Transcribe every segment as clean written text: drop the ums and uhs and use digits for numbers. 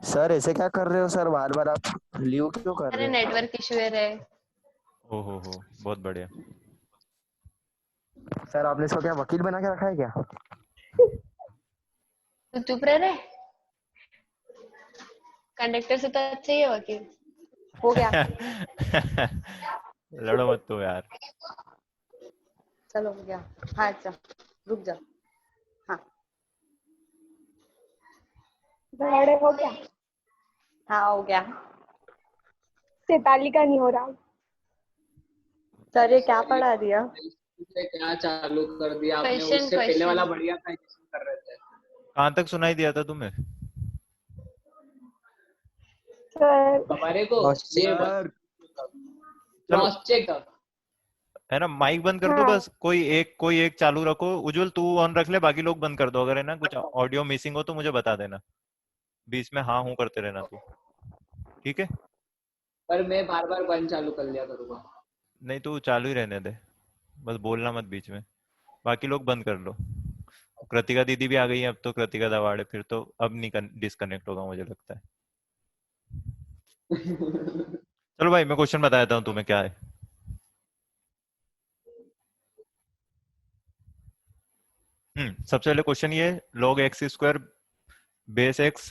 Sir ऐसे क्या कर रहे हो सर, बार बार आप लीव क्यों कर अरे रहे हो? नेटवर्क इशू है रे। हो बहुत बढ़िया। सर आपने इसको क्या वकील बना के रखा है क्या? तू चुप रह रे। कंडक्टर से तो अच्छा ही है वकील। हो गया। लड़ो मत तो यार। चलो हो गया। हाँ चल, रुक जा। हाँ बड़े हो गया। हाँ हो गया। 43 का नहीं हो रहा। सर ये क्या पढ़ा दिया? से क्या चालू कर दिया आपने? क्वेश्चन उससे पहले वाला क्वेश्चन। बढ़िया था जिसमें कर रहे थे। कहाँ तक सुनाई दिया था तुम्हें? सर हमारे को ये सर चलो क्रॉस चेक। है ना, माइक बंद कर दो हाँ, बस। कोई एक चालू रखो। उज्जवल तू ऑन रख ले, बाकी लोग बंद कर दो। अगर है ना कुछ ऑडियो मिसिंग हो तो मुझे बता देना। बीच में हाँ हूँ करते रहना तू। ठीक है? पर मैं बार बार बंद चालू कर लिया करूंगा। नहीं तू चालू ही रहने दे, बस बोलना मत बीच में। बाकी लोग बंद कर लो। कृतिका दीदी भी आ गई है अब तो। कृतिका दवाड़े फिर तो अब नहीं डिस्कनेक्ट होगा मुझे लगता है। चलो भाई मैं क्वेश्चन बता देता हूँ तुम्हें क्या है। सबसे पहले क्वेश्चन ये log x square base x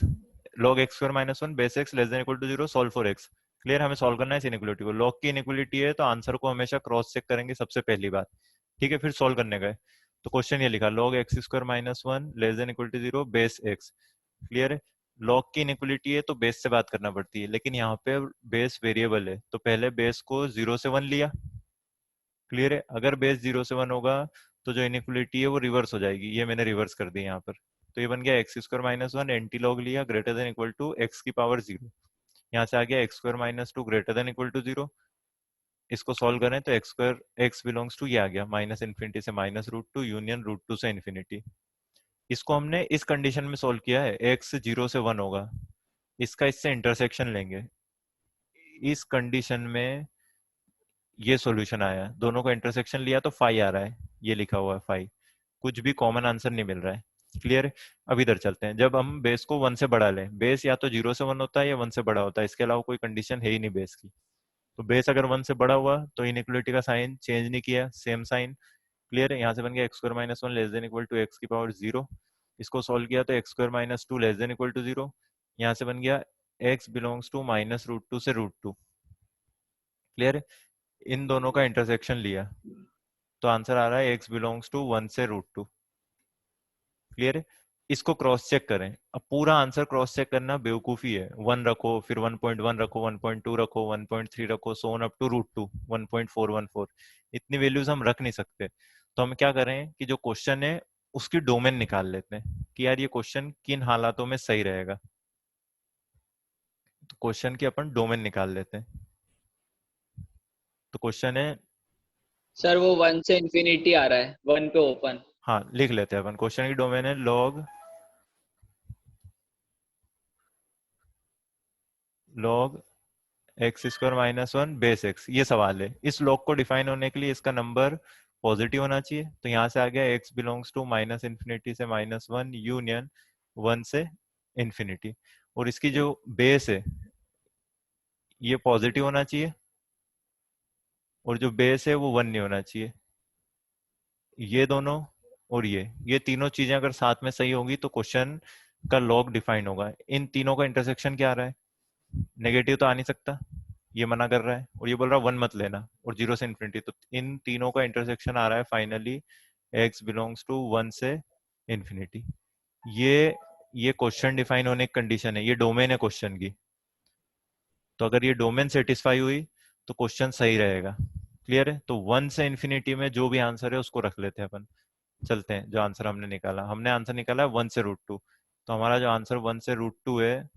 log x square minus one base x less than equal to zero solve for x। Clear? हमें सॉल्व करना है इस इनइक्वलिटी को। log की इनइक्वलिटी है तो आंसर को हमेशा क्रॉस चेक करेंगे सबसे पहली बात। ठीक है, फिर सॉल्व करने गए तो क्वेश्चन ये लिखा log x square minus one less than equal to zero base x. Clear है? log की इनइक्वलिटी है तो बेस से बात करना पड़ती है, लेकिन यहाँ पे बेस वेरिएबल है तो पहले बेस को जीरो से वन लिया। क्लियर है? अगर बेस जीरो से वन होगा तो जो इनइक्वलिटी है वो रिवर्स हो जाएगी। ये मैंने रिवर्स कर दी यहाँ पर। तो ये बन गया x square minus one anti log लिया greater than equal to x की पावर जीरो। यहाँ से आ गया x square minus two greater than equal to zero. इसको सॉल्व करें तो x square x belongs to ये आ गया माइनस इन्फिनिटी से minus root two union root two से इन्फिनिटी। इसको हमने इस कंडीशन में सॉल्व किया है, एक्स जीरो से वन होगा। इसका इससे इंटरसेक्शन लेंगे। इस कंडीशन में ये सॉल्यूशन आया, दोनों का इंटरसेक्शन लिया तो फाई आ रहा है। ये लिखा हुआ है फाई। कुछ भी कॉमन आंसर नहीं मिल रहा है। क्लियर है? अब इधर चलते हैं। जब हम बेस को वन से बढ़ा लें, बेस या तो जीरो से वन होता है या वन से बड़ा होता है, इसके अलावा कोई कंडीशन है ही नहीं बेस की। तो बेस अगर वन से बड़ा हुआ तो इनइक्वलिटी का साइन चेंज नहीं किया, सेम साइन। क्लियर है? यहाँ से बन गया x square minus one less than equal to x की पावर जीरो। इसको सॉल्व किया तो x square minus two less than equal to zero. यहाँ से बन गया x belongs to minus root two से रूट टू। क्लियर है? इन दोनों का इंटरसेक्शन लिया तो आंसर आ रहा है एक्स बिलोंग्स टू वन से रूट टू। क्लियर है? इसको क्रॉस चेक करें। अब पूरा आंसर क्रॉस चेक करना बेवकूफी है। वन रखो, फिर 1.1 रखो, 1.2 रखो, 1.3 रखो, so on up to root two 1.414। इतनी वैल्यूज हम रख नहीं सकते। तो हम क्या करें कि जो क्वेश्चन है उसकी डोमेन निकाल लेते हैं कि यार ये क्वेश्चन किन हालातों में सही रहेगा। तो क्वेश्चन की अपन डोमेन निकाल लेते हैं। तो क्वेश्चन है, सर वो वन से इंफिनिटी आ रहा है, वन पे ओपन। हाँ लिख लेते हैं अपन। क्वेश्चन की डोमेन है log x square minus one base x. ये सवाल है। इस लॉग को डिफाइन होने के लिए इसका नंबर पॉजिटिव होना चाहिए। तो यहाँ से आ गया x belongs to minus infinity से माइनस वन यूनियन वन से इन्फिनिटी। और इसकी जो बेस है ये पॉजिटिव होना चाहिए, और जो बेस है वो वन नहीं होना चाहिए। ये दोनों और ये तीनों चीजें अगर साथ में सही होंगी तो क्वेश्चन का लॉग डिफाइन होगा। इन तीनों का इंटरसेक्शन क्या आ रहा है? नेगेटिव तो आ नहीं सकता, ये मना कर रहा है। और ये बोल रहा है वन मत लेना, और जीरो से इन्फिनिटी। तो इन तीनों का इंटरसेक्शन आ रहा है finally x belongs to one से इन्फिनिटी। ये ये क्वेश्चन डिफाइन होने की कंडीशन है, ये डोमेन है क्वेश्चन की। तो अगर ये डोमेन सेटिस्फाई हुई तो क्वेश्चन सही रहेगा। क्लियर है? तो वन से इन्फिनिटी में जो भी आंसर है उसको रख लेते हैं अपन। चलते हैं। जो आंसर हमने निकाला, हमने आंसर निकाला है वन से रूट टू। तो हमारा जो आंसर वन से रूट टू है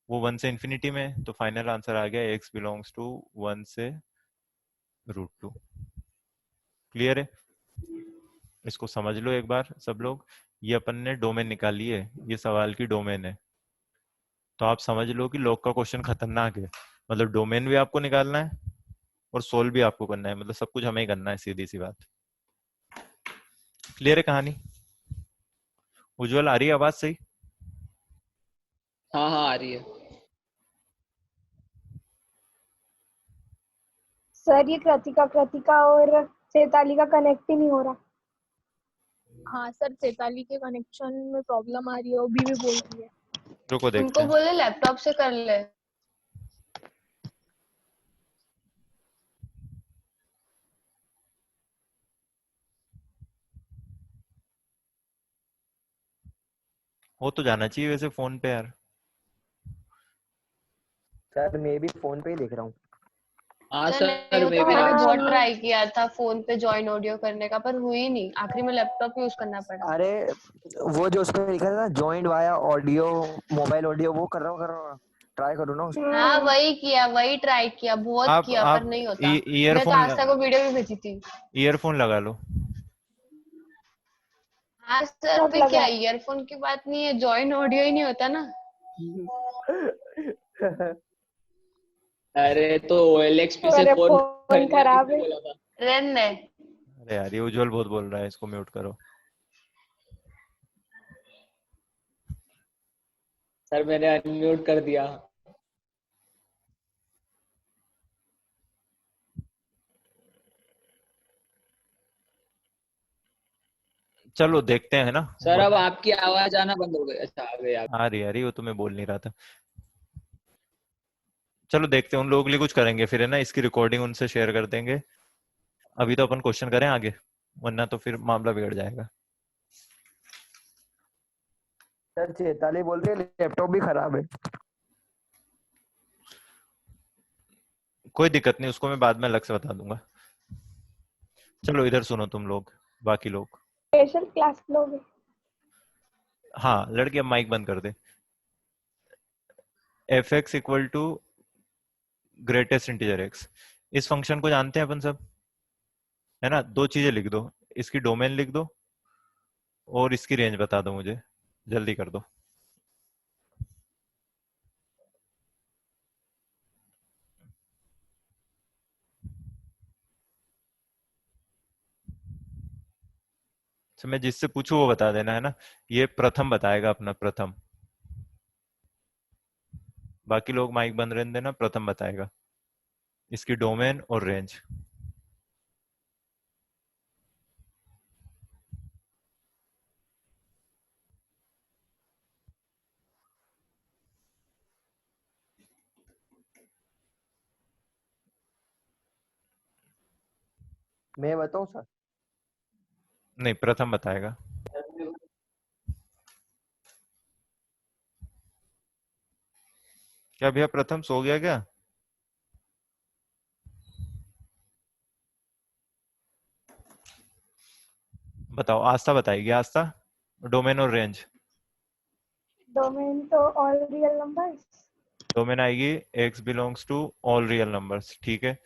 वो वन से इन्फिनिटी में है। तो फाइनल आंसर आ गया एक्स बिलोंग्स टू वन से रूट टू। क्लियर है? इसको समझ लो एक बार सब लोग। ये अपन ने डोमेन निकाली है, ये सवाल की डोमेन है। तो आप समझ लो कि लॉग का क्वेश्चन खतरनाक है। मतलब डोमेन भी आपको निकालना है और सोल्व भी आपको करना है, मतलब सब कुछ हमें ही करना है, सीधी सी बात। क्लियर है कहानी? उज्जवल आ रही है आवाज सही? हाँ हाँ आ रही है। सर ये कृतिका कृतिका और चैताली का कनेक्ट ही नहीं हो रहा। हाँ सर, चैताली के कनेक्शन में प्रॉब्लम आ रही है, वो भी बोल रही है। रुको देखते उनको हैं। बोले लैपटॉप से कर ले। हो तो जाना चाहिए वैसे फोन पे यार। सर मैं भी फोन पे ही देख रहा हूँ। हाँ सर सर नहीं, मैं भी मैंने भी लैपटॉप बहुत में। ट्राई किया था फोन पे जॉइन ऑडियो करने का, पर हुई नहीं, आखिरी में लैपटॉप यूज करना पड़ा। अरे वो जो उसपे लिखा था ना joint via audio mobile audio, वो कर रहा हूँ ट्राई करूँ ना उसमें। हाँ वही किया, वही ट्राई किया, बहुत किया, पर आप नहीं होता। मैं तो ईयरफोन आज तक वो वीडियो भी भेजी थी। ईयरफोन लगा लो। हाँ सर, सब अभी क्या लगा। ईयरफोन की बात नहीं है, जॉइन ऑडियो ही नहीं होता ना। अरे तो OLX पे से अरे फोन फोन खरीदने खराब किसने है। बोला था? रहने। अरे यार ये उज्जवल बहुत बोल रहा है, इसको म्यूट करो। सर मैंने अनम्यूट कर दिया। चलो देखते हैं ना। सर अब आपकी आवाज आना बंद हो गई। अच्छा आ गई आ रही आ रही, वो तो मैं बोल नहीं रहा था। चलो देखते हैं, उन लोगों के लिए कुछ करेंगे फिर है ना, इसकी रिकॉर्डिंग उनसे शेयर कर देंगे। अभी तो अपन क्वेश्चन करें आगे, वरना तो फिर मामला बिगड़ जाएगा। सर चैताली बोल रही है लैपटॉप भी खराब है। कोई दिक्कत नहीं, उसको मैं बाद में अलग से बता दूंगा। चलो इधर सुनो तुम लोग, बाकी लोग। स्पेशल क्लास लोगे? हाँ लड़की अब माइक बंद कर दे। F x equal to greatest integer x, इस फंक्शन को जानते हैं अपन सब, है ना। दो चीजें लिख दो, इसकी डोमेन लिख दो और इसकी रेंज बता दो मुझे, जल्दी कर दो। तो मैं जिससे पूछूं वो बता देना, है ना। ये प्रथम बताएगा अपना, प्रथम। बाकी लोग माइक बंद रहने देना, प्रथम बताएगा इसकी डोमेन और रेंज। मैं बताऊँ सर? नहीं, प्रथम बताएगा। क्या भैया प्रथम सो गया क्या? बताओ, आस्था बताएगी, आस्था डोमेन और रेंज। डोमेन तो ऑल रियल नंबर्स। डोमेन आएगी x belongs to all real numbers, ठीक है।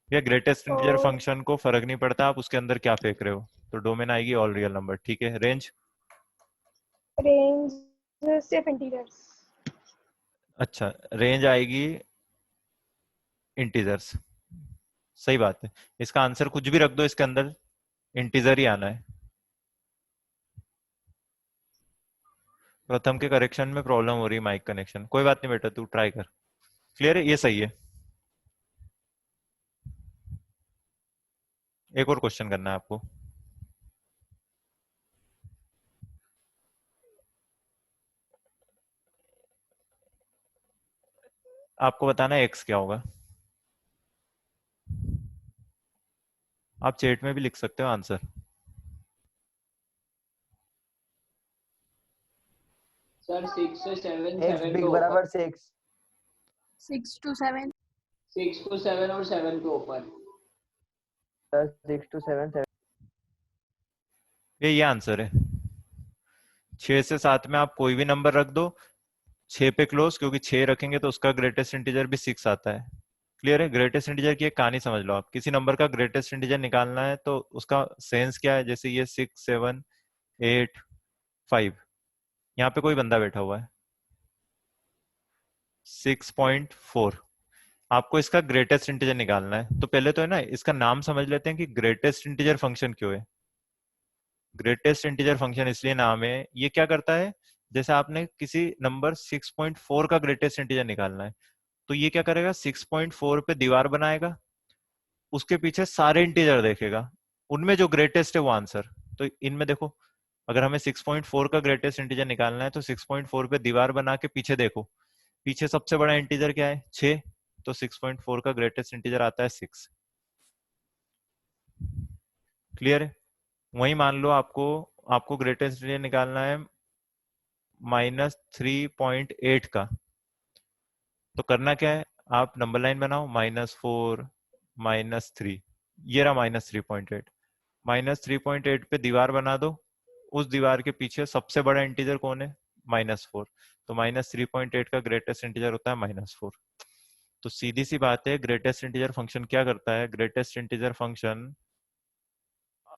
या ग्रेटेस्ट इंटीजर और फंक्शन को फर्क नहीं पड़ता आप उसके अंदर क्या फेंक रहे हो, तो डोमेन आएगी ऑल रियल नंबर, ठीक है। रेंज, रेंज सिर्फ इंटीजर्स। अच्छा रेंज आएगी इंटीजर्स, सही बात है। इसका आंसर कुछ भी रख दो इसके अंदर, इंटीजर ही आना है। प्रथम के करेक्शन में प्रॉब्लम हो रही है, माइक कनेक्शन। कोई बात नहीं बेटा, तू ट्राई कर। क्लियर है, ये सही है। एक और क्वेश्चन करना है आपको। आपको बताना है एक्स क्या होगा। आप चैट में भी लिख सकते हो आंसर। सर 6 से 7 एक्स 7 के बिग ऊपर। बराबर 6। 6 to 7। 6 to 7 और 7 के ऊपर। Sir 6 to 7 7। ये आंसर है। 6 से 7 में आप कोई भी नंबर रख दो, 6 पे क्लोज, क्योंकि 6 रखेंगे तो उसका ग्रेटेस्ट इंटीजर भी 6 आता है। क्लियर है। ग्रेटेस्ट इंटीजर की एक कहानी समझ लो आप, किसी नंबर का ग्रेटेस्ट इंटीजर निकालना है तो उसका सेंस क्या है। जैसे ये 6 7 8 5, यहाँ पे कोई बंदा बैठा हुआ है 6.4, आपको इसका ग्रेटेस्ट इंटीजर निकालना है। तो पहले तो है ना इसका नाम समझ लेते हैं कि ग्रेटेस्ट इंटीजर फंक्शन क्यों है। ग्रेटेस्ट इंटीजर फंक्शन इसलिए नाम है, ये क्या करता है, जैसे आपने किसी नंबर 6.4 का ग्रेटेस्ट इंटीजर निकालना है, तो ये क्या करेगा, 6.4 पे दीवार बनाएगा, उसके पीछे सारे इंटीजर देखेगा, उनमें जो ग्रेटेस्ट है वो आंसर। तो इनमें देखो, अगर हमें 6.4 का ग्रेटेस्ट इंटीजर निकालना है तो 6.4 पे दीवार बना के पीछे देखो, पीछे सबसे बड़ा इंटीजर क्या है, 6, तो 6.4 का ग्रेटेस्ट इंटीजर आता है 6। क्लियर है? वही मान लो आपको आपको ग्रेटेस्ट इंटीजर निकालना है -3.8 का, तो करना क्या है, आप नंबर लाइन बनाओ, -4 -3, ये रहा -3.8, -3.8 पे दीवार बना दो, उस दीवार के पीछे सबसे बड़ा इंटीजर कौन है, -4, तो -3.8 का ग्रेटेस्ट इंटीजर होता है -4। तो सीधी सी बात है, ग्रेटेस्ट इंटीजर फंक्शन क्या करता है, ग्रेटेस्ट इंटीजर फंक्शन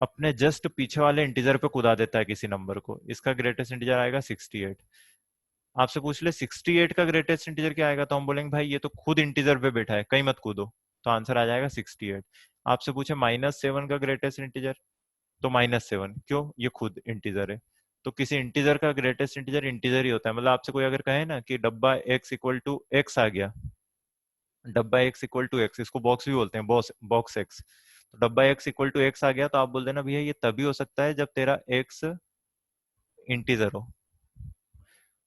अपने जस्ट पीछे वाले इंटीजर पे कूदा देता है किसी नंबर को। इसका ग्रेटेस्ट इंटीजर आएगा 68। आपसे पूछ ले 68 का ग्रेटेस्ट इंटीजर क्या आएगा, तो हम बोलेंगे भाई ये तो खुद इंटीजर पे बैठा है, कहीं मत कूदो, तो आंसर आ जाएगा 68। आपसे पूछे -7 का ग्रेटेस्ट इंटीजर, तो -7, क्यों, ये खुद इंटीजर है। तो किसी इंटीजर का ग्रेटेस्ट इंटीजर इंटीजर ही होता है। मतलब आपसे कोई अगर कहे ना कि डब्बा x इक्वल टू x आ गया, डब्बा x इक्वल टू x, इसको बॉक्स भी बोलते हैं, बॉक्स x, तो डब्बा x इक्वल टू x आ गया, तो आप बोल देना भैया ये तभी हो सकता है जब तेरा x इंटीजर हो।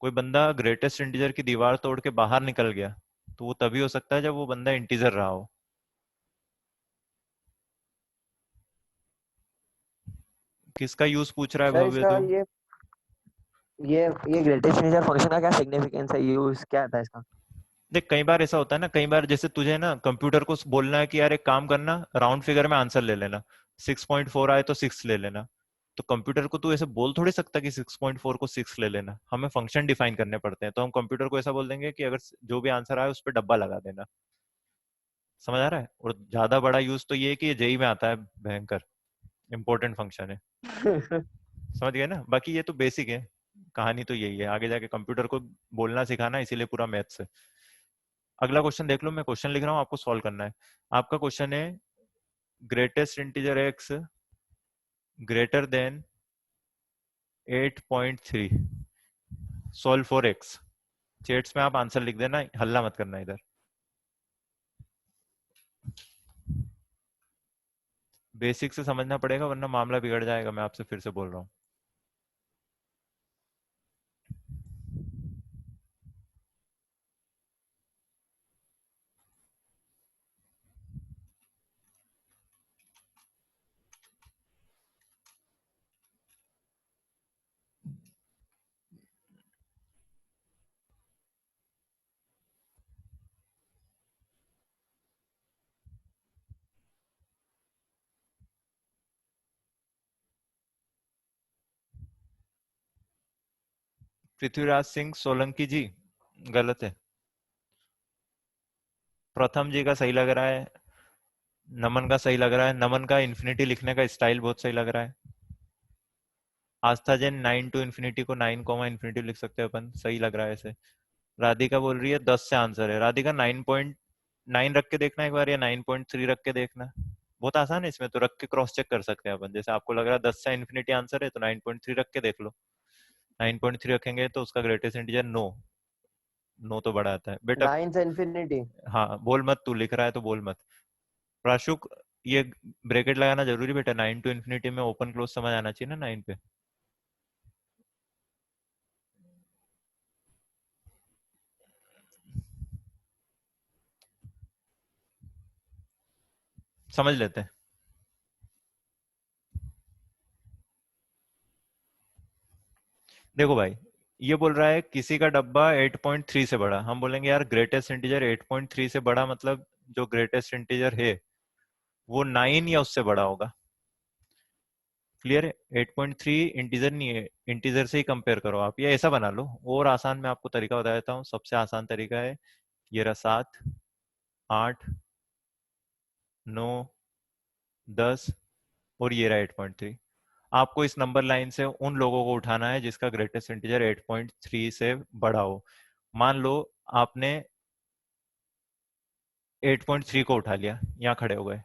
कोई बंदा ग्रेटेस्ट इंटीजर की दीवार तोड़ के बाहर निकल गया, तो वो तभी हो सकता है जब वो बंदा इंटीजर रहा हो। किसका यूज पूछ रहा है सर भव्य इसका तू? ये ग्रेटेस्ट इंटीजर फंक्शन का क्या सिग्निफिकेंस है, यूज क्या था इसका? देख कई बार ऐसा होता है ना, कई बार जैसे तुझे ना कंप्यूटर को बोलना है कि यार एक काम करना, राउंड फिगर में आंसर ले लेना, 6.4 आए तो 6 ले लेना, तो कंप्यूटर को तू ऐसे बोल थोड़ी सकता कि 6.4 को 6 ले लेना, हमें फंक्शन डिफाइन करने पड़ते हैं। तो हम कंप्यूटर को ऐसा बोल देंगे कि अगर जो भी आंसर आए उस पर डब्बा लगा देना। समझ आ रहा है? और ज्यादा बड़ा यूज तो ये है कि ये जेई में आता है, भयंकर इंपॉर्टेंट फंक्शन है। समझ गए ना? बाकी ये तो बेसिक है, कहानी तो यही है, आगे जाके कंप्यूटर को बोलना सिखाना, इसीलिए पूरा मैथ्स है। अगला क्वेश्चन देख लो, मैं क्वेश्चन लिख रहा हूँ, आपको सॉल्व करना है। आपका क्वेश्चन है greatest integer x greater than 8.3, solve for x. Chats में आप आंसर लिख देना, हल्ला मत करना इधर। बेसिक से समझना पड़ेगा वरना मामला बिगड़ जाएगा, मैं आपसे फिर से बोल रहा हूँ। पृथ्वीराज सिंह सोलंकी जी, गलत है। प्रथम जी का सही लग रहा है, नमन का सही लग रहा है, नमन का इन्फिनिटी लिखने का स्टाइल बहुत सही लग रहा है। आस्था जैन 9 टू इन्फिनिटी को 9 कॉमा इन्फिनिटी लिख सकते हैं अपन, सही लग रहा है ऐसे। राधिका बोल रही है 10 से आंसर है। राधिका 9.9 रख के देखना एक बार, या 9.3 रख के देखना, बहुत आसान है इसमें तो, रख के क्रॉस चेक कर सकते हैं अपन। जैसे आपको लग रहा है 10 से इन्फिनिटी आंसर है तो 9.3 रख के देख लो। 9.3 रखेंगे तो उसका ग्रेटेस्ट इंटीजर 9, 9 तो बड़ा आता है बेटा। 9 से इंफिनिटी। हाँ बोल मत, तू लिख रहा है तो बोल मत। प्राशुक, ये ब्रैकेट लगाना जरूरी बेटा, 9 टू इन्फिनिटी में ओपन क्लोज समझ आना चाहिए ना 9 पे। समझ लेते हैं। देखो भाई, ये बोल रहा है किसी का डब्बा 8.3 से बड़ा, हम बोलेंगे यार ग्रेटेस्ट इंटीजर 8.3 से बड़ा मतलब जो ग्रेटेस्ट इंटीजर है वो 9 या उससे बड़ा होगा। क्लियर है? 8.3 इंटीजर नहीं है, इंटीजर से ही कंपेयर करो आप, या ऐसा बना लो। और आसान मैं आपको तरीका बता देता हूँ, सबसे आसान तरीका है ये रहा, 7 8 9 10 और ये रहा 8.3। आपको इस नंबर लाइन से उन लोगों को उठाना है जिसका ग्रेटेस्ट इंटीजर 8.3 से बड़ा हो। मान लो आपने 8.3 को उठा लिया, यहाँ खड़े हो गए,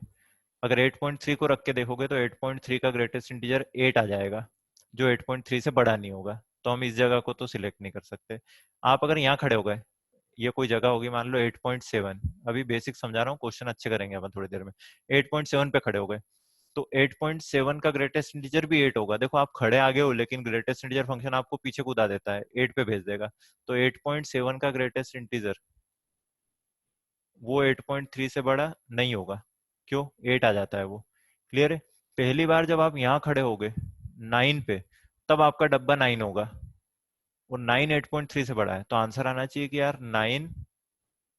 अगर 8.3 को रख के देखोगे तो 8.3 का ग्रेटेस्ट इंटीजर 8 आ जाएगा, जो 8.3 से बड़ा नहीं होगा। तो हम इस जगह को तो सिलेक्ट नहीं कर सकते। आप अगर यहाँ खड़े हो गए, ये कोई जगह होगी मान लो 8.7, अभी बेसिक समझा रहा हूँ, क्वेश्चन अच्छे करेंगे अपन थोड़ी देर में। 8.7 पे खड़े हो गए तो 8.7 का ग्रेटेस्ट इंटीजर भी 8 होगा। देखो आप खड़े आगे हो लेकिन ग्रेटेस्ट इंटीजर फंक्शन आपको पीछे कूदा देता है, 8 पे भेज देगा। तो 8.7 का ग्रेटेस्ट इंटीजर वो 8.3 से बड़ा नहीं होगा। क्यों? 8 आ जाता है वो। क्लियर है? पहली बार जब आप यहाँ खड़े होगे 9 पे, तब आपका डब्बा 9 होगा। वो 9 8.3 से बड़ा है, तो आंसर आना चाहिए कि यार 9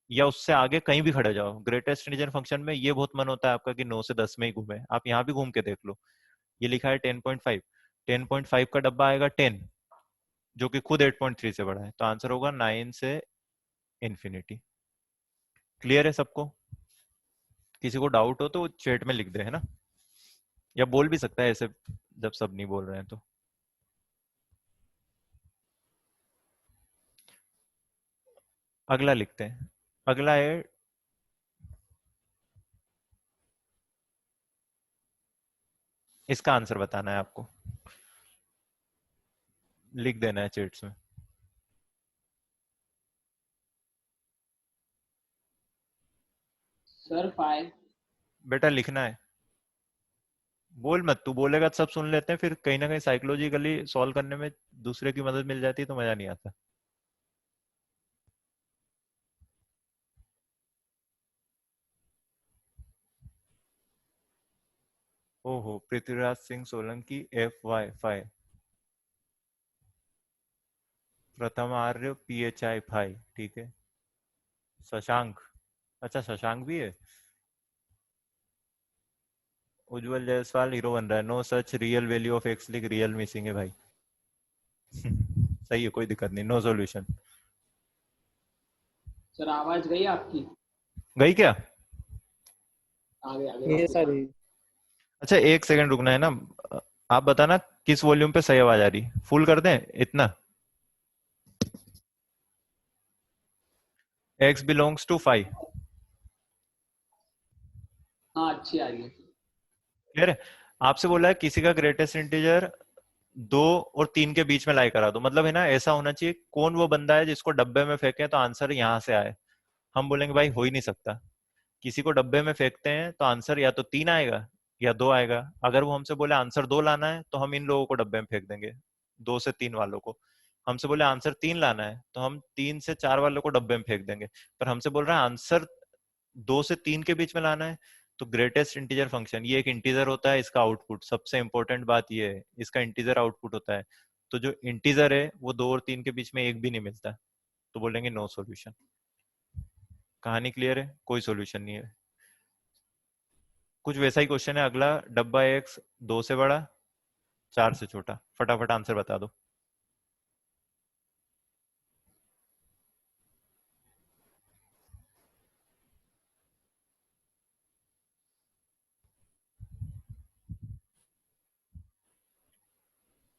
या उससे आगे कहीं भी खड़े जाओ। ग्रेटेस्ट इंटीजर फंक्शन में ये बहुत मन होता है आपका कि 9 से 10 में ही घूमे, आप यहाँ भी घूम के देख लो। ये लिखा है 10.5, 10.5 का डब्बा आएगा 10, जो कि खुद 8.3 से बड़ा है, तो आंसर होगा 9 से इंफिनिटी। क्लियर है सबको? किसी को डाउट हो तो चैट में लिख दे, है ना, या बोल भी सकता है ऐसे जब सब नहीं बोल रहे हैं तो। अगला लिखते हैं। अगला है इसका आंसर बताना है आपको, लिख देना है चैट्स में। सर 5। बेटा लिखना है, बोल मत, तू बोलेगा तो सब सुन लेते हैं, फिर कहीं ना कहीं साइकोलॉजिकली सॉल्व करने में दूसरे की मदद मिल जाती है तो मजा नहीं आता। ओहो, पृथ्वीराज सिंह सोलंकी FY5, प्रथम आर्य PHI 5, ठीक है। शशांक, अच्छा शशांक भी है। उज्जवल जायसवाल हीरो बन रहा है, no such real value of x लिख, रियल मिसिंग है भाई। सही है, कोई दिक्कत नहीं, नो सॉल्यूशन। सर आवाज गई आपकी? गई क्या? आगे आगे ये वापस आ सर गई। अच्छा एक सेकंड रुकना है ना। आप बताना किस वॉल्यूम पे सही आवाज आ रही, फुल कर दें इतना? x belongs to 5। हाँ अच्छी आ रही है। क्लियर है? आपसे बोला है किसी का ग्रेटेस्ट इंटीजर 2 और 3 के बीच में लाई करा दो, मतलब है ना ऐसा होना चाहिए कौन वो बंदा है जिसको डब्बे में फेंके तो आंसर यहाँ से आए। हम बोलेंगे भाई हो ही नहीं सकता, किसी को डब्बे में फेंकते हैं तो आंसर या तो 3 आएगा या 2 आएगा। अगर वो हमसे बोले आंसर 2 लाना है तो हम इन लोगों को डब्बे में फेंक देंगे, 2 से 3 वालों को। हमसे बोले आंसर 3 लाना है तो हम 3 से 4 वालों को डब्बे में फेंक देंगे। पर हमसे बोल रहा है आंसर 2 से 3 के बीच में लाना है, तो ग्रेटेस्ट इंटीजर फंक्शन ये एक इंटीजर होता है, इसका आउटपुट सबसे इंपॉर्टेंट बात ये है, इसका इंटीजर आउटपुट होता है। तो जो इंटीजर है वो 2 और 3 के बीच में एक भी नहीं मिलता, तो बोलेंगे नो सॉल्यूशन। कहानी क्लियर है? कोई सॉल्यूशन नहीं है। कुछ वैसा ही क्वेश्चन है अगला, डब्बा एक्स 2 से बड़ा 4 से छोटा, फटाफट आंसर बता दो।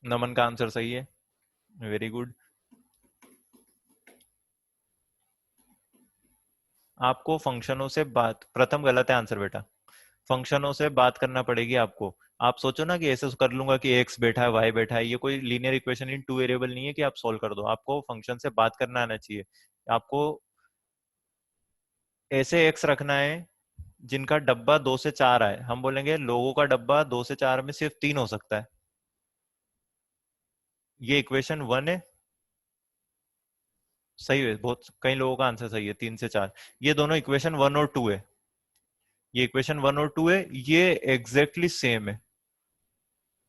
नमन का आंसर सही है, वेरी गुड। आपको फंक्शनों से बात, प्रथम गलत है आंसर बेटा, फंक्शनों से बात करना पड़ेगी आपको। आप सोचो ना कि ऐसे कर लूंगा कि x बैठा है y बैठा है, ये कोई लीनियर इक्वेशन इन 2 वेरिएबल नहीं है कि आप सॉल्व कर दो। आपको फंक्शन से बात करना आना चाहिए। आपको ऐसे x रखना है जिनका डब्बा 2 से 4 आए। हम बोलेंगे लोगों का डब्बा 2 से 4 में सिर्फ 3 हो सकता है। ये इक्वेशन 1 है, सही है, बहुत कई लोगों का आंसर सही है 3 से 4। ये दोनों इक्वेशन 1 और 2 है, ये इक्वेशन 1 और 2 है, ये एग्जैक्टली सेम है।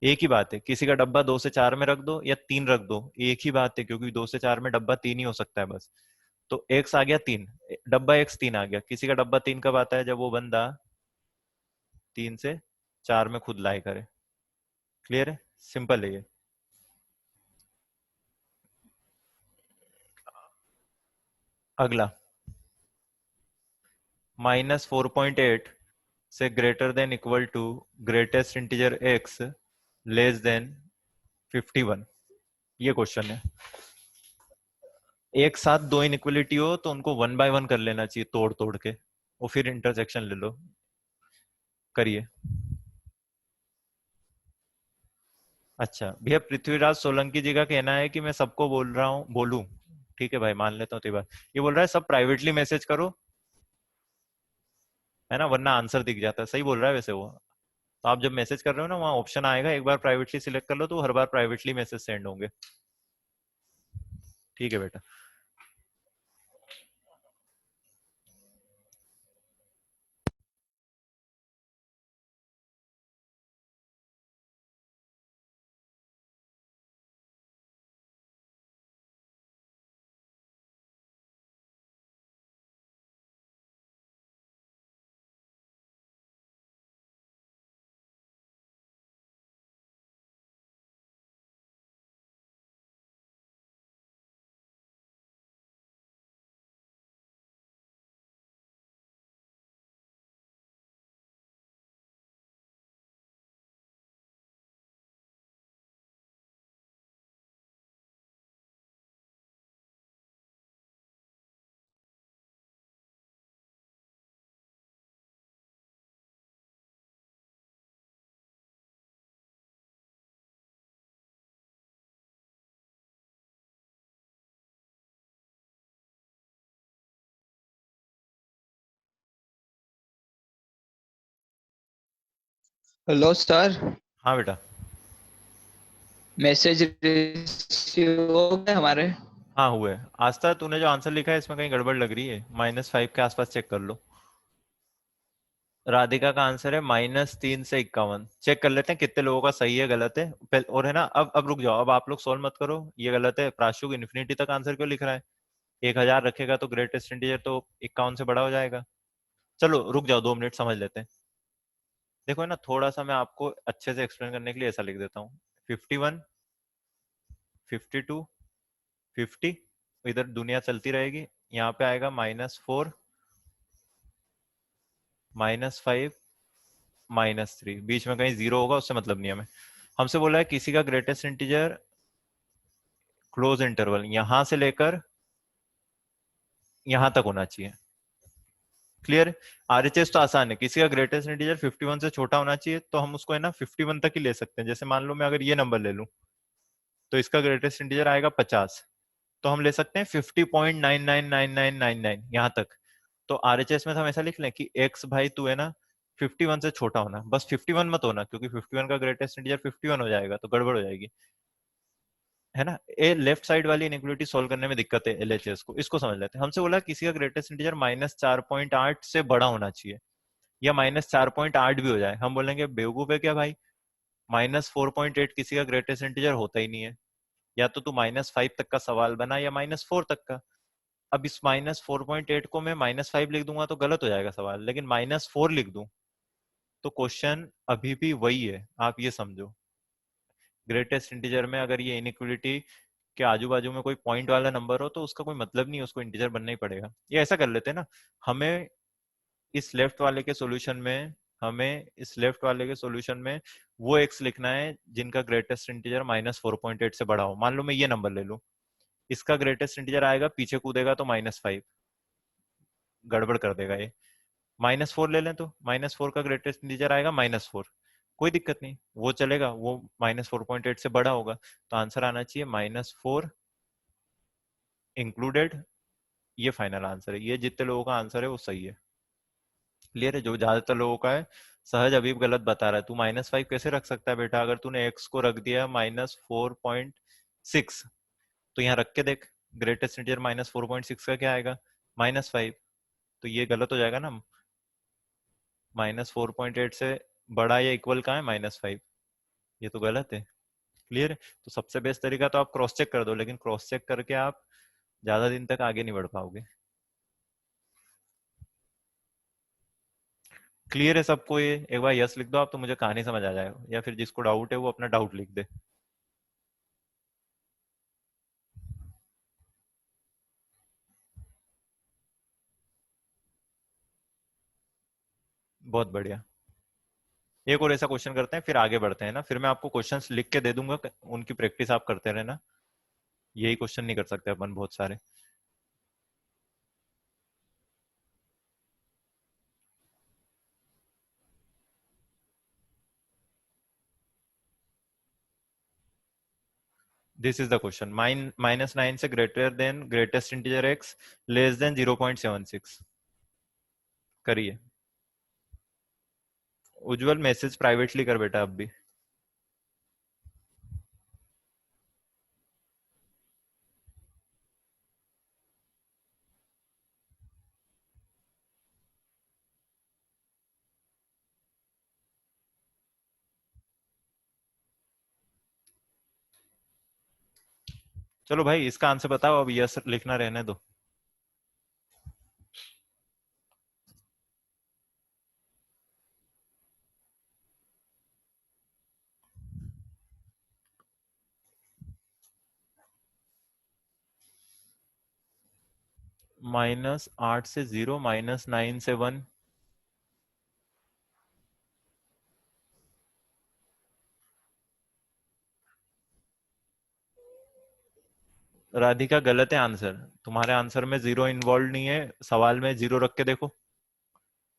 एक ही बात है, किसी का डब्बा 2 से 4 में रख दो या 3 रख दो, एक ही बात है, क्योंकि 2 से 4 में डब्बा 3 ही हो सकता है बस। तो x आ गया 3, डब्बा x 3 आ गया। किसी का डब्बा 3 कब आता है? जब वो बंदा 3 से 4 में खुद लाई करे। क्लियर है? सिंपल है ये। अगला, -4.8 से greater than equal to greatest integer x less than 51, ये क्वेश्चन है। एक साथ दो इनइक्वलिटी हो तो उनको 1 बाय 1 कर लेना चाहिए, तोड़ तोड़ के, और फिर इंटरसेक्शन ले लो। करिए। अच्छा भैया, पृथ्वीराज सोलंकी जी का कहना है कि मैं सबको बोलूं। ठीक है भाई, मान लेता हूँ। तो ये बोल रहा है सब प्राइवेटली मैसेज करो, है ना, वरना आंसर दिख जाता है। सही बोल रहा है वैसे वो। तो आप जब मैसेज कर रहे हो ना, वहाँ ऑप्शन आएगा, एक बार प्राइवेटली सिलेक्ट कर लो तो हर बार प्राइवेटली मैसेज सेंड होंगे। ठीक है बेटा। हेलो सर, हाँ बेटा। मैसेज रिसीव हो गए हमारे। हाँ हुए। आस्था, तूने जो आंसर लिखा है इसमें कहीं गड़बड़ लग रही है, -5 के आसपास चेक कर लो। राधिका का आंसर है -3 से 51। चेक कर लेते हैं कितने लोगों का सही है गलत है। और है ना, अब रुक जाओ, अब आप लोग सोल्व मत करो, ये गलत है। प्राशुक इन्फिनिटी तक आंसर क्यों लिख रहा है? 1000 रखेगा तो ग्रेटेस्ट इंटीजर तो 51 से बड़ा हो जाएगा। चलो रुक जाओ, 2 मिनट समझ लेते हैं। देखो है ना, थोड़ा सा मैं आपको अच्छे से एक्सप्लेन करने के लिए ऐसा लिख देता हूँ। 51, 52, 50, इधर दुनिया चलती रहेगी। यहाँ पे आएगा -4, -5, -3, बीच में कहीं 0 होगा, उससे मतलब नहीं हमें। हमसे बोला है किसी का ग्रेटेस्ट इंटीजर क्लोज इंटरवल यहां से लेकर यहां तक होना चाहिए। क्लियर? आरएचएस तो आसान है, किसी का ग्रेटेस्ट इंटीजर 51 से छोटा होना चाहिए, तो हम उसको है ना 51 तक ही ले सकते हैं। जैसे मान लो मैं अगर ये नंबर ले लूं, तो इसका ग्रेटेस्ट इंटीजर आएगा 50, तो हम ले सकते हैं 50.999999 यहाँ तक। तो आरएचएस में तो हम ऐसा लिख लें कि एक्स भाई तू है ना 51 से छोटा होना, बस 51 मत होना, क्योंकि 51 का ग्रेटेस्ट इंटीजर 51 हो जाएगा तो गड़बड़ हो जाएगी, है ना। ए लेफ्ट साइड वाली इनइक्वालिटी सॉल्व करने में दिक्कत है एलएचएस को, इसको समझ लेते हैं। हमसे बोला किसी का ग्रेटेस्ट इंटीजर -4.8 से बड़ा होना चाहिए, या -4.8 भी हो जाए। हम बोलेंगे बेवकूफ है क्या भाई, -4.8 किसी का ग्रेटेस्ट इंटीजर होता ही नहीं है। या तो तू -5 तक का सवाल बना, या -4 तक का। अब इस -4.8 को मैं -5 लिख दूंगा तो गलत हो जाएगा सवाल, लेकिन -4 लिख दूं तो क्वेश्चन अभी भी वही है। आप ये समझो, ग्रेटेस्ट इंटीजर में अगर ये इनइक्वालिटी के आजू बाजू में कोई पॉइंट वाला नंबर हो तो उसका कोई मतलब नहीं है, उसको इंटीजर बनना ही पड़ेगा। ये ऐसा कर लेते हैं ना, हमें इस लेफ्ट वाले के सॉल्यूशन में हमें इस लेफ्ट वाले के सॉल्यूशन में वो एक्स लिखना है जिनका ग्रेटेस्ट इंटीजर -4.8 से बड़ा हो। मान लो मैं ये नंबर ले लूं, इसका ग्रेटेस्ट इंटीजर आएगा, पीछे कूदेगा तो -5, गड़बड़ कर देगा ये। -4 ले लें तो -4 का ग्रेटेस्ट इंटीजर आएगा -4, कोई दिक्कत नहीं, वो चलेगा, वो -4.8 से बड़ा होगा। तो आंसर आना चाहिए -4 इंक्लूडेड। ये फाइनल आंसर है, ये जितने लोगों का आंसर है वो सही है। क्लियर है? जो ज्यादातर लोगों का है। सहज अभी गलत बता रहा है, तू -5 कैसे रख सकता है बेटा? अगर तूने एक्स को रख दिया -4.6, तो यहाँ रख के देख, ग्रेटेस्ट इंटीजर -4.6 का क्या आएगा, -5। तो ये गलत हो जाएगा ना, -4.8 से बड़ा या इक्वल कहाँ है, -5। ये तो गलत है। क्लियर है? तो सबसे बेस्ट तरीका तो आप क्रॉस चेक कर दो, लेकिन क्रॉस चेक करके आप ज्यादा दिन तक आगे नहीं बढ़ पाओगे। क्लियर है सबको? ये एक बार यस लिख दो आप, तो मुझे कहानी समझ आ जाएगा, या फिर जिसको डाउट है वो अपना डाउट लिख दे। बहुत बढ़िया। एक और ऐसा क्वेश्चन करते हैं फिर आगे बढ़ते हैं ना, फिर मैं आपको क्वेश्चंस लिख के दे दूंगा, उनकी प्रैक्टिस आप करते रहना। यही क्वेश्चन नहीं कर सकते अपन बहुत सारे। This is the question. Minus 9 से greater then greatest integer x less then 0.76। करिए। उज्जवल मैसेज प्राइवेटली कर बेटा अब भी। चलो भाई इसका आंसर बताओ, अब यस लिखना रहने दो। -8 से 0, -9 से 1। राधिका गलत है आंसर। तुम्हारे आंसर में 0 इन्वॉल्व नहीं है। सवाल में 0 रख के देखो।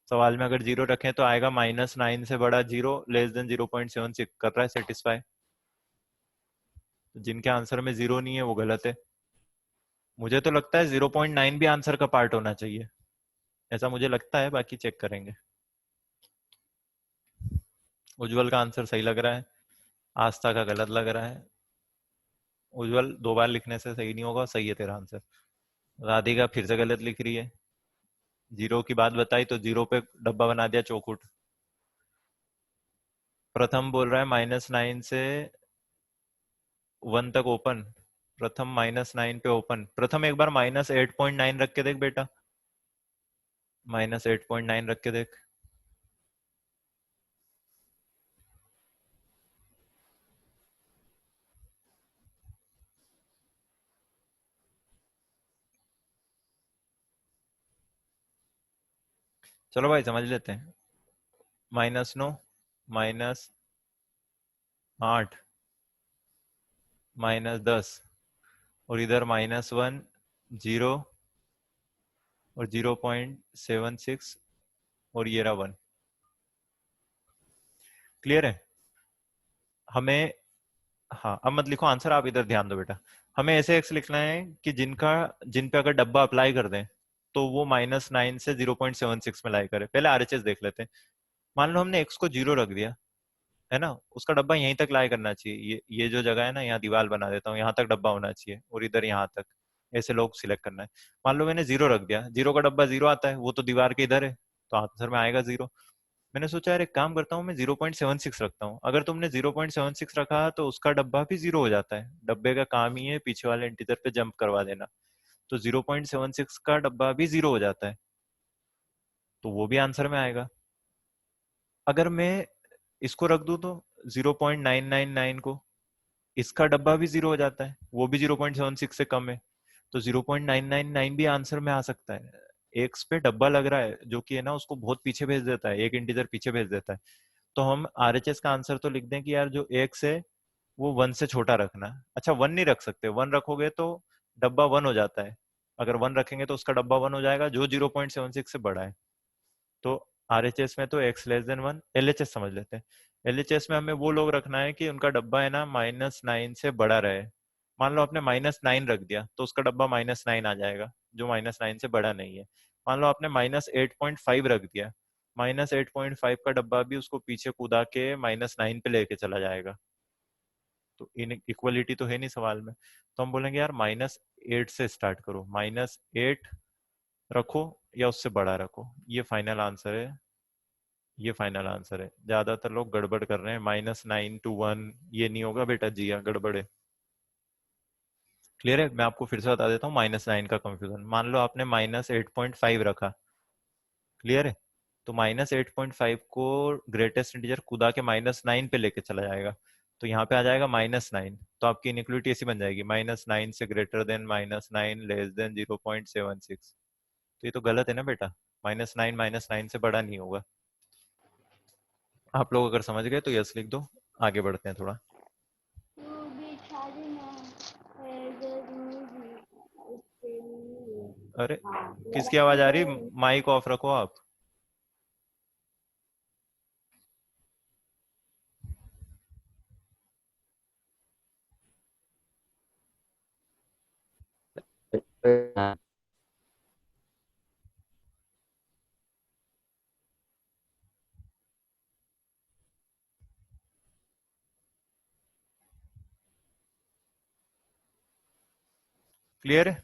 सवाल में अगर 0 रखें तो आएगा -9 से बड़ा 0 लेस देन 0.76। कर रहा है सेटिस्फाई। जिनके आंसर में 0 नहीं है वो गलत है। मुझे तो लगता है 0.9 भी आंसर का पार्ट होना चाहिए, ऐसा मुझे लगता है, बाकी चेक करेंगे। उज्जवल का आंसर सही लग रहा है, आस्था का गलत लग रहा है। उज्जवल 2 बार लिखने से सही नहीं होगा, सही है तेरा आंसर। राधिका फिर से गलत लिख रही है। 0 की बात बताई तो 0 पे डब्बा बना दिया चौकुट। प्रथम बोल रहा है -9 से 1 तक ओपन। प्रथम -9 पे ओपन। प्रथम एक बार -8.9 रख के देख बेटा। -8.9 रख के देख। चलो भाई समझ लेते हैं। -9, -8, -10 और इधर -1, 0 और 0.76 और ये रहा 1। क्लियर है? हमें, हाँ अब मत लिखो आंसर, आप इधर ध्यान दो बेटा। हमें ऐसे एक्स लिखना है कि जिन पे अगर डब्बा अप्लाई कर दें तो वो -9 से 0.76 में लाई करे। पहले आरएचएस देख लेते हैं। मान लो हमने एक्स को 0 रख दिया है ना, उसका डब्बा यहीं तक लाई करना चाहिए। ये जो जगह है ना, यहाँ दीवार बना देता हूँ, यहाँ तक डब्बा होना चाहिए और इधर यहाँ तक। ऐसे लोग सिलेक्ट करना है। मान लो मैंने 0 रख दिया, 0 का डब्बा 0 आता है, वो तो दीवार के इधर है, तो आंसर में आएगा 0। मैंने सोचा यार एक काम करता हूँ, मैं 0.76 रखता हूँ। अगर तुमने 0.76 रखा तो उसका डब्बा भी 0 हो जाता है। डब्बे का काम ही है पीछे वाले इंटीजर पे जंप करवा देना, तो 0.76 का डब्बा भी 0 हो जाता है, तो वो भी आंसर में आएगा। अगर मैं इसको रख दूं तो 0.999 को, इसका डब्बा भी 0 हो जाता है, वो भी 0.76 से कम है, तो 0.999 भी आंसर में आ सकता है। एक्स पे डब्बा लग रहा है जो कि है ना, उसको बहुत पीछे भेज देता है, एक इंटीजर पीछे भेज देता है। तो हम आरएचएस का आंसर तो लिख दें कि यार जो एक्स है वो 1 से छोटा रखना। अच्छा 1 नहीं रख सकते, 1 रखोगे तो डब्बा 1 हो जाता है। अगर 1 रखेंगे तो उसका डब्बा 1 हो जाएगा जो 0.76 से बड़ा है। तो आरएचएस में तो x लेस देन 1। एलएचएस समझ लेते हैं। एलएचएस में हमें वो लोग रखना है कि उनका डब्बा है ना -9 से बड़ा रहे। मान लो आपने -9 रख दिया तो उसका डब्बा -9 आ जाएगा जो -9 से बड़ा नहीं है। मान लो आपने -8.5 रख दिया, -8.5 का डब्बा भी उसको पीछे कूदा के -9 पे लेके चला जाएगा। तो इन इक्वलिटी तो है नहीं सवाल में, तो हम बोलेंगे यार -8 से स्टार्ट करो, -8 रखो या उससे बड़ा रखो। ये फाइनल आंसर है, ये फाइनल आंसर है। ज्यादातर लोग गड़बड़ कर रहे हैं, -9 to 1 ये नहीं होगा बेटा, जी हाँ गड़बड़ है। क्लियर है? मैं आपको फिर से बता देता हूँ -9 का कंफ्यूजन। मान लो आपने -8.5 रखा, क्लियर है? तो -8.5 को ग्रेटेस्ट इंटीजर कूदा के -9 पे लेके चला जाएगा, तो यहाँ पे आ जाएगा -9। तो आपकी इनइक्वालिटी ऐसी बन जाएगी, -9 से ग्रेटर देन -9 लेस देन 0.76। तो ये तो गलत है ना बेटा, -9 -9 से बड़ा नहीं होगा। आप लोग अगर समझ गए तो यस लिख दो, आगे बढ़ते हैं थोड़ा। अरे किसकी आवाज आ रही? माइक ऑफ रखो आप। क्लियर है?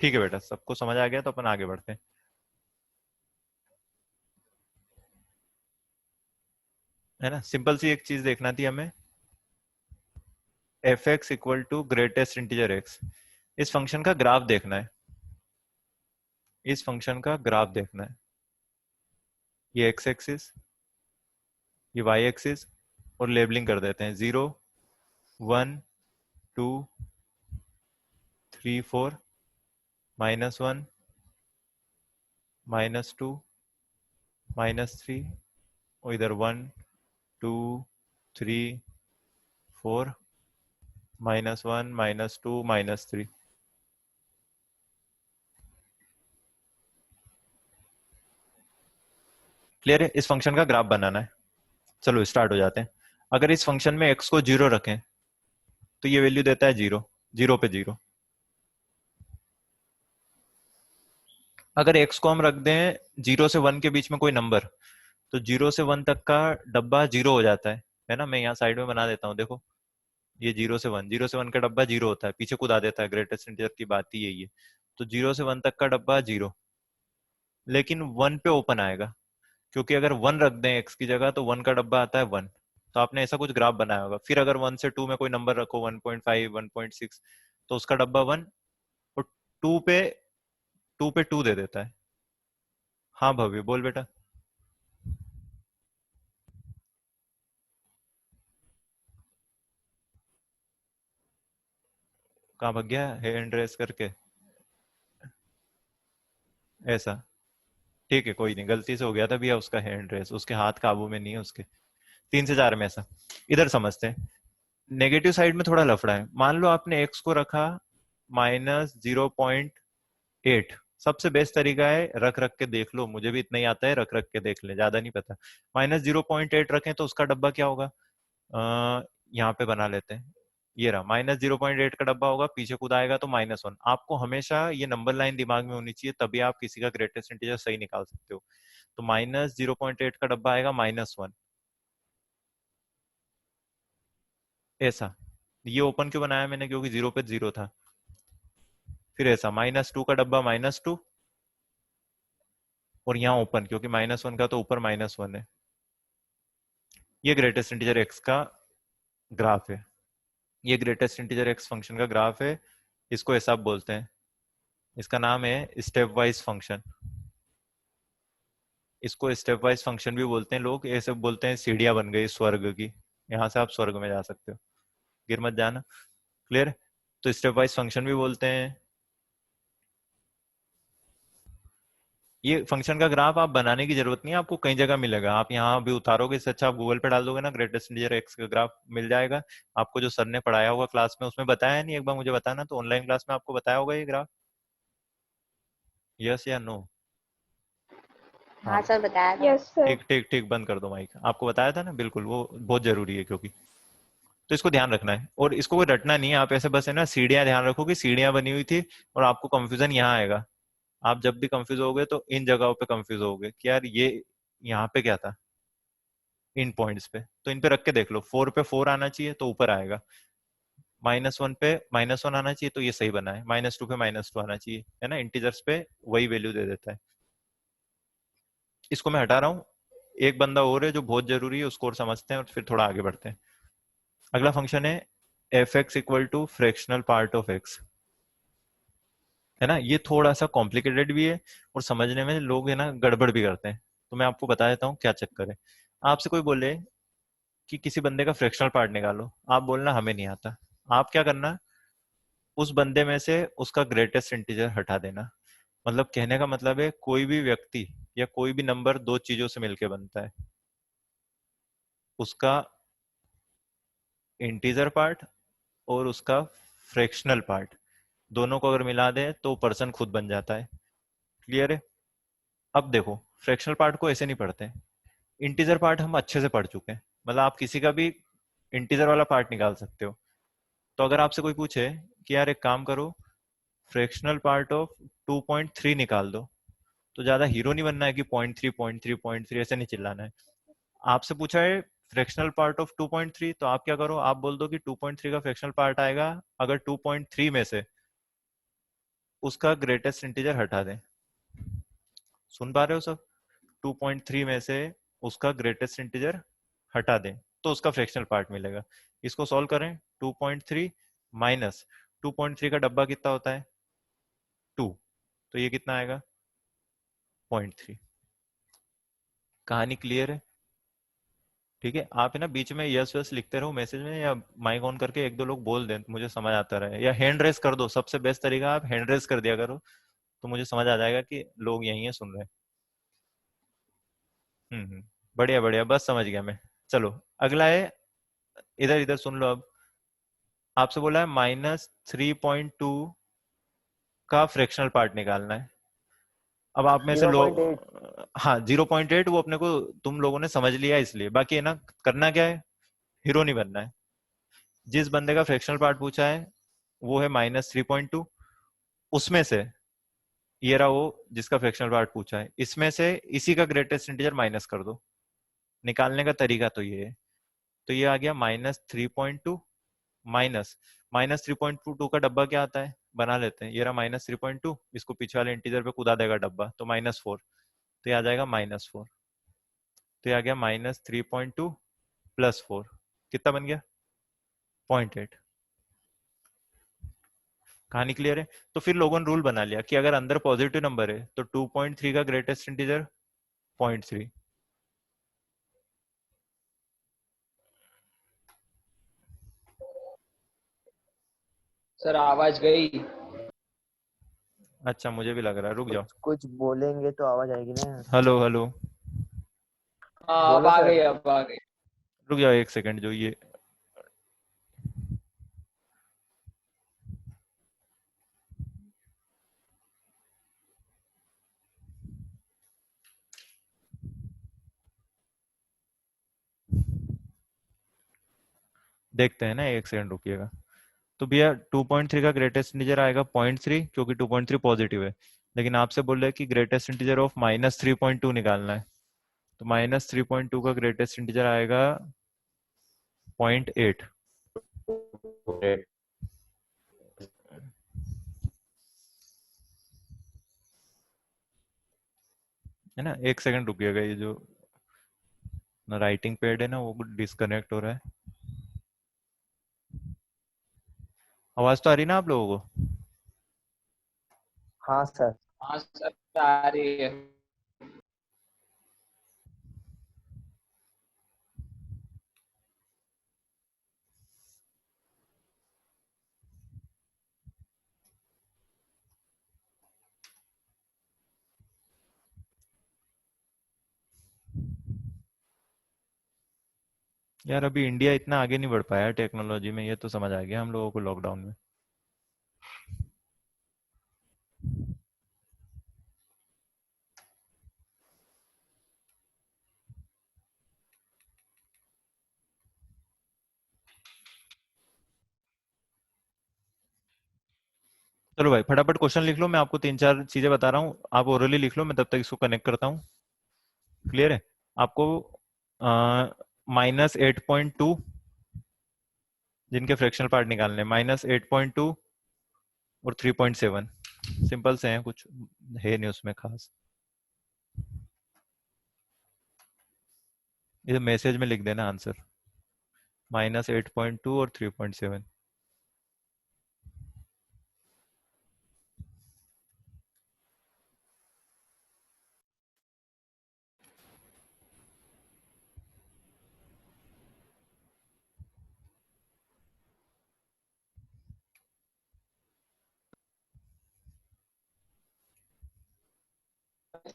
ठीक है बेटा, सबको समझ आ गया तो अपन आगे बढ़ते हैं। है ना, सिंपल सी एक चीज देखना थी हमें, f x equal to greatest integer x. इस फंक्शन का ग्राफ देखना है, इस फंक्शन का ग्राफ देखना है। ये एक्स एक्सिस, ये वाई एक्सिस, और लेबलिंग कर देते हैं 0 1 2 3 4 -1 -2 -3, और इधर 1 2 3 4 -1 -2 -3। क्लियर है? इस फंक्शन का ग्राफ बनाना है। चलो स्टार्ट हो जाते हैं। अगर इस फंक्शन में x को 0 रखें तो ये वैल्यू देता है 0, 0 पे 0। अगर x को हम रख दें 0 से 1 के बीच में कोई नंबर, तो 0 से 1 तक का डब्बा 0 हो जाता है ना। मैं यहाँ साइड में बना देता हूँ, देखो ये 0 से 1, 0 से 1 का डब्बा 0 होता है, पीछे कूदा देता है, ग्रेटेस्ट इंटीजर की बात ही यही है। तो 0 से 1 तक का डब्बा 0, लेकिन 1 पे ओपन आएगा, क्योंकि अगर 1 रख दें x की जगह तो 1 का डब्बा आता है 1। तो आपने ऐसा कुछ ग्राफ बनाया होगा। फिर अगर 1 से 2 में कोई नंबर रखो, 1.5 1.6, तो उसका डब्बा 1, और 2 पे 2 दे देता है। हाँ भव्य बोल बेटा। कहाँ भाग गया हैंड रेस करके? ऐसा ठीक है, कोई नहीं, गलती से हो गया था भैया उसका हैंड रेस, उसके हाथ काबू में नहीं है उसके। 3 से 4 में ऐसा। इधर समझते हैं, नेगेटिव साइड में थोड़ा लफड़ा है। मान लो आपने एक्स को रखा -0.8। सबसे बेस्ट तरीका है रख रख के देख लो, मुझे भी इतना ही आता है, रख रख के देख ले, ज्यादा नहीं पता। -0.8 रखें तो उसका डब्बा क्या होगा, यहाँ पे बना लेते हैं। ये रहा -0.8 का डब्बा होगा, पीछे कूद आएगा तो -1। आपको हमेशा ये नंबर लाइन दिमाग में होनी चाहिए, तभी आप किसी का ग्रेटेस्ट इंटीजर सही निकाल सकते हो। तो -0.8 का डब्बा आएगा -1, ऐसा। ये ओपन क्यों बनाया मैंने, क्योंकि 0 पे 0 था। फिर ऐसा -2 का डब्बा -2, और यहाँ ओपन, क्योंकि -1 का तो ऊपर -1 है। ये ग्रेटेस्ट इंटीजर एक्स का ग्राफ है, ये ग्रेटेस्ट इंटीजर एक्स फंक्शन का ग्राफ है। इसको ऐसा बोलते हैं, इसका नाम है स्टेप वाइज फंक्शन। इसको स्टेप वाइज फंक्शन भी बोलते हैं लोग, ऐसे बोलते हैं सीढ़ियां बन गई स्वर्ग की, यहाँ से आप स्वर्ग में जा सकते हो, गिर मत जाना। क्लियर? तो स्टेप वाइज फंक्शन भी बोलते हैं। ये फंक्शन का ग्राफ आप बनाने की जरूरत नहीं है, आपको कई जगह मिलेगा। आप यहाँ भी उतारोगे, इससे अच्छा आप गूगल पे डाल दोगे ना, ग्रेटेस्ट इंटीजर एक्स का ग्राफ मिल जाएगा आपको। जो सर ने पढ़ाया होगा क्लास में, उसमें बताया नहीं, एक बार मुझे बताना। तो ऑनलाइन क्लास में आपको बताया होगा ये ग्राफ, यस या नो? हाँ सर बताया था। Yes sir. ठीक ठीक ठीक, बंद कर दो माइक। आपको बताया था ना, बिल्कुल, वो बहुत जरूरी है क्योंकि। तो इसको ध्यान रखना है, और इसको कोई रटना नहीं है। आप ऐसे बस है ना सीढ़ियां ध्यान रखो कि सीढ़ियां बनी हुई थी, और आपको कंफ्यूजन यहाँ आएगा। आप जब भी कंफ्यूज होगे तो इन जगहों पे कंफ्यूज होगे कि यार ये यहाँ पे क्या था, इन पॉइंट्स पे। तो इन पे रख के देख लो, 4 पे 4 आना चाहिए तो ऊपर आएगा, -1 पे -1 आना चाहिए तो ये सही बना है, -2 पे -2 आना चाहिए, है ना। इंटीजर्स पे वही वैल्यू दे देता है। इसको मैं हटा रहा हूँ। एक बंदा और है जो बहुत जरूरी है, उसको और समझते हैं और फिर थोड़ा आगे बढ़ते हैं। अगला फंक्शन है f x equal to fractional part of x, है ना। ये थोड़ा सा कॉम्प्लिकेटेड भी है, और समझने में लोग है ना गड़बड़ भी करते हैं। तो मैं आपको बता देता हूँ क्या चक्कर है। आपसे कोई बोले कि किसी बंदे का फ्रैक्शनल पार्ट निकालो, आप बोलना हमें नहीं आता। आप क्या करना, उस बंदे में से उसका ग्रेटेस्ट इंटीजर हटा देना। मतलब कहने का मतलब है, कोई भी व्यक्ति या कोई भी नंबर दो चीजों से मिलकर बनता है, उसका इंटीजर पार्ट और उसका फ्रैक्शनल पार्ट, दोनों को अगर मिला दे तो पर्सन खुद बन जाता है। क्लियर है? अब देखो, फ्रैक्शनल पार्ट को ऐसे नहीं पढ़ते, इंटीजर पार्ट हम अच्छे से पढ़ चुके हैं। मतलब आप किसी का भी इंटीजर वाला पार्ट निकाल सकते हो। तो अगर आपसे कोई पूछे कि यार एक काम करो, फ्रैक्शनल पार्ट ऑफ 2.3 निकाल दो। तो ज्यादा हीरो नहीं बनना है कि 0.3 0.3 0.3 ऐसे नहीं चिल्लाना है। आपसे पूछा है फ्रैक्शनल पार्ट ऑफ 2.3, तो आप क्या करो, आप बोल दो कि 2.3 का फ्रैक्शनल पार्ट आएगा अगर 2.3 में से उसका ग्रेटेस्ट इंटीजर हटा दें। सुन पा रहे हो सब? 2.3 में से उसका ग्रेटेस्ट इंटीजर हटा दें तो उसका फ्रैक्शनल पार्ट मिलेगा। इसको सॉल्व करें। 2.3 माइनस 2.3 का डब्बा कितना होता है 2, तो ये कितना आएगा 0.3। कहानी क्लियर है? ठीक है, आप है ना बीच में यस वस लिखते रहो मैसेज में, या माइक ऑन करके एक दो लोग बोल दें मुझे समझ आता रहे, या हैंड रेस कर दो। सबसे बेस्ट तरीका आप हैंड रेस कर दिया करो तो मुझे समझ आ जाएगा कि लोग यहीं है सुन रहे हैं। बढ़िया बढ़िया, बस समझ गया मैं। चलो अगला है, इधर इधर सुन लो अब। आपसे बोला है -3.2 का फ्रैक्शनल पार्ट निकालना है। अब आप में से लोग 0.8। हाँ 0.8 वो अपने को तुम लोगों ने समझ लिया, इसलिए बाकी है ना करना क्या है, हीरो नहीं बनना है। जिस बंदे का फ्रैक्शनल पार्ट पूछा है वो है -3.2, उसमें से ये रहा वो जिसका फ्रैक्शनल पार्ट पूछा है, इसमें से इसी का ग्रेटेस्ट इंटीजर माइनस कर दो। निकालने का तरीका तो ये है। तो ये आ गया -3.2 माइनस -3.22 का डब्बा क्या आता है बना लेते हैं। ये रहा -3.2, इसको पीछे वाले इंटीजर पे कूदा देगा डब्बा तो -4, तो ये आ जाएगा -4। तो ये आ गया -3.2 + 4, कितना बन गया 0.8। कहानी क्लियर है? तो फिर लोगों ने रूल बना लिया कि अगर अंदर पॉजिटिव नंबर है तो 2.3 का ग्रेटेस्ट इंटीजर 0.3। सर आवाज गई। अच्छा मुझे भी लग रहा है, रुक जाओ। कुछ कुछ बोलेंगे तो आवाज आएगी ना यार। हेलो हेलो, हाँ अब बोलो आ सर। गई, अब आ गई। रुक जाओ एक सेकंड, जो ये देखते हैं ना, एक सेकंड रुकिएगा। तो भैया 2.3 का ग्रेटेस्ट इंटीजर आएगा 0.3, क्योंकि 2.3 पॉजिटिव है। लेकिन आपसे बोल रहे हैं कि ग्रेटेस्ट इंटीजर ऑफ -3.2 निकालना है, तो -3.2 का ग्रेटेस्ट इंटीजर आएगा 0.8। है ना, एक सेकंड रुकिएगा, ये जो राइटिंग पैड है ना वो डिस्कनेक्ट हो रहा है। आवाज तो आ रही ना आप लोगों को? हाँ सर। हाँ सर आ रही है। यार अभी इंडिया इतना आगे नहीं बढ़ पाया टेक्नोलॉजी में, ये तो समझ आ गया हम लोगों को लॉकडाउन में। चलो भाई फटाफट क्वेश्चन लिख लो, मैं आपको तीन चार चीजें बता रहा हूँ, आप ओरली लिख लो, मैं तब तक इसको कनेक्ट करता हूँ। क्लियर है? आपको -8.2 जिनके फ्रैक्शनल पार्ट निकालने, -8.2 और 3.7, सिंपल से हैं, कुछ है नहीं उसमें खास। ये मैसेज में लिख देना आंसर, -8.2 और 3.7।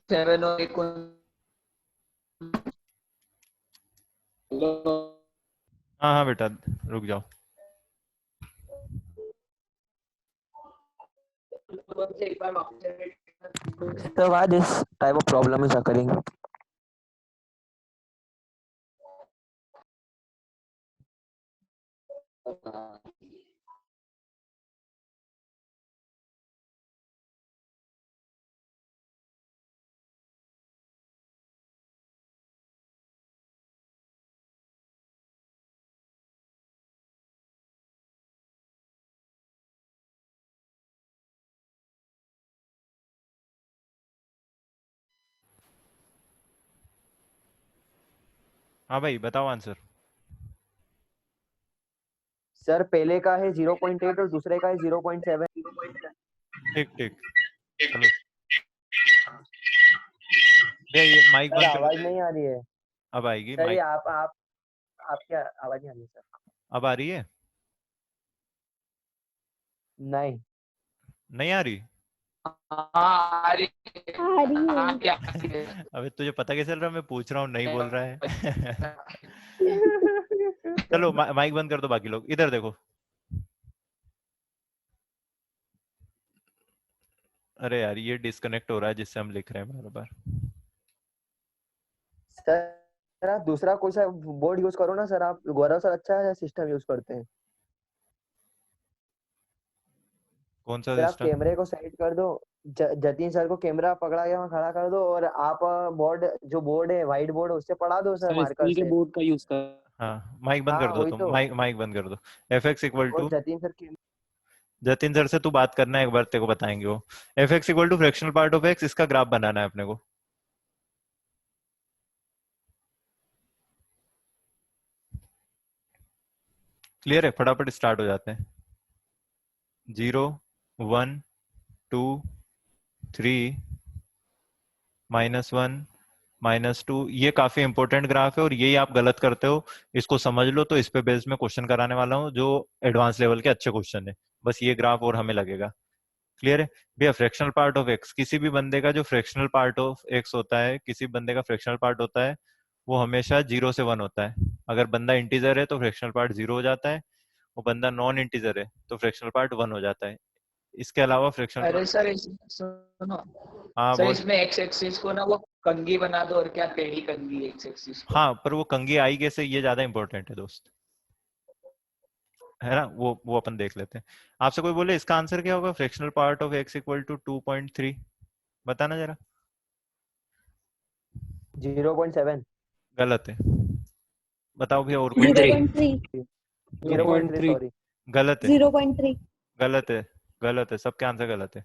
सेवन और एक हाँ हाँ बेटा, रुक जाओ। एक बार वापस So why this type of problem is occurring? हाँ भाई बताओ आंसर। सर पहले का है 0.8 और दूसरे का है 0.7। ठीक ठीक, चलो भैया ये माइक सर बंद कर आवाज दो। नहीं आ रही है अब आएगी सर, ये माइक। आपकी आवाज नहीं आ रही है सर। अब आ रही है? नहीं। नहीं आ रही? हाँ, अरे आ रही है। हाँ, क्या आ रही है? अबे तुझे पता कैसे चल रहा है? मैं पूछ रहा हूँ नहीं बोल रहा है। सर चलो माइक बंद कर दो बाकी लोग, इधर देखो। अरे यार ये डिस्कनेक्ट हो रहा है जिससे हम लिख रहे हैं बार बार। आप दूसरा कोई सा बोर्ड यूज करो ना सर। आप गौरव सर अच्छा है सिस्टम यूज करते हैं। कौन सा सर आप सिस्टम? कैमरे को साइड कर दो। जतिन सर को कैमरा पकड़ा के वहाँ खड़ा कर दो और आप बोर्ड है व्हाइट बोर्ड उससे पढ़ा दो सर सर मार्कर स्कूल के से। बोर्ड का यूज कर। हाँ माइक बंद हाँ कर दो वही तुम, तो। माइक बंद कर दो। एफ एक्स इक्वल और टू, जतिन सर के जतिन सर से तू बात करना है एक बार, तेरे को बताएंगे वो। F x equal to fractional part of x, इसका ग्राफ बनाना है अपने को। क्लियर है? फटाफट स्टार्ट हो जाते हैं। 0 1 2 3 -1 -2, ये काफी इंपॉर्टेंट ग्राफ है और यही आप गलत करते हो। इसको समझ लो, तो इस पे बेस में क्वेश्चन कराने वाला हूँ जो एडवांस लेवल के अच्छे क्वेश्चन है। बस ये ग्राफ और हमें लगेगा। क्लियर है भैया? फ्रैक्शनल पार्ट ऑफ एक्स, किसी भी बंदे का जो फ्रैक्शनल पार्ट ऑफ एक्स होता है, किसी बंदे का फ्रैक्शनल पार्ट होता है, वो हमेशा 0 से 1 होता है। अगर बंदा इंटीजर है तो फ्रैक्शनल पार्ट 0 हो जाता है, वो बंदा नॉन इंटीजर है तो फ्रैक्शनल पार्ट 1 हो जाता है। इसके अलावा फ्रैक्शनल अरे पार्ट। सर सुनो हाँ सर, बोल। इसमें एक्स एक्सिस को ना वो कंघी बना दो, और क्या टेढ़ी कंघी एक्स एक्सिस को। हाँ पर वो कंघी आई कैसे, ये ज्यादा इंपॉर्टेंट है दोस्त, है ना? वो अपन देख लेते हैं। आपसे कोई बोले इसका आंसर क्या होगा? Fractional part of x equal to 2.3, बताना जरा। 0.7। गलत है। बताओ भैया और कोई? 0.3 0.3 सॉरी। गलत है, 0.3 गलत है, गलत है, सबके आंसर गलत है।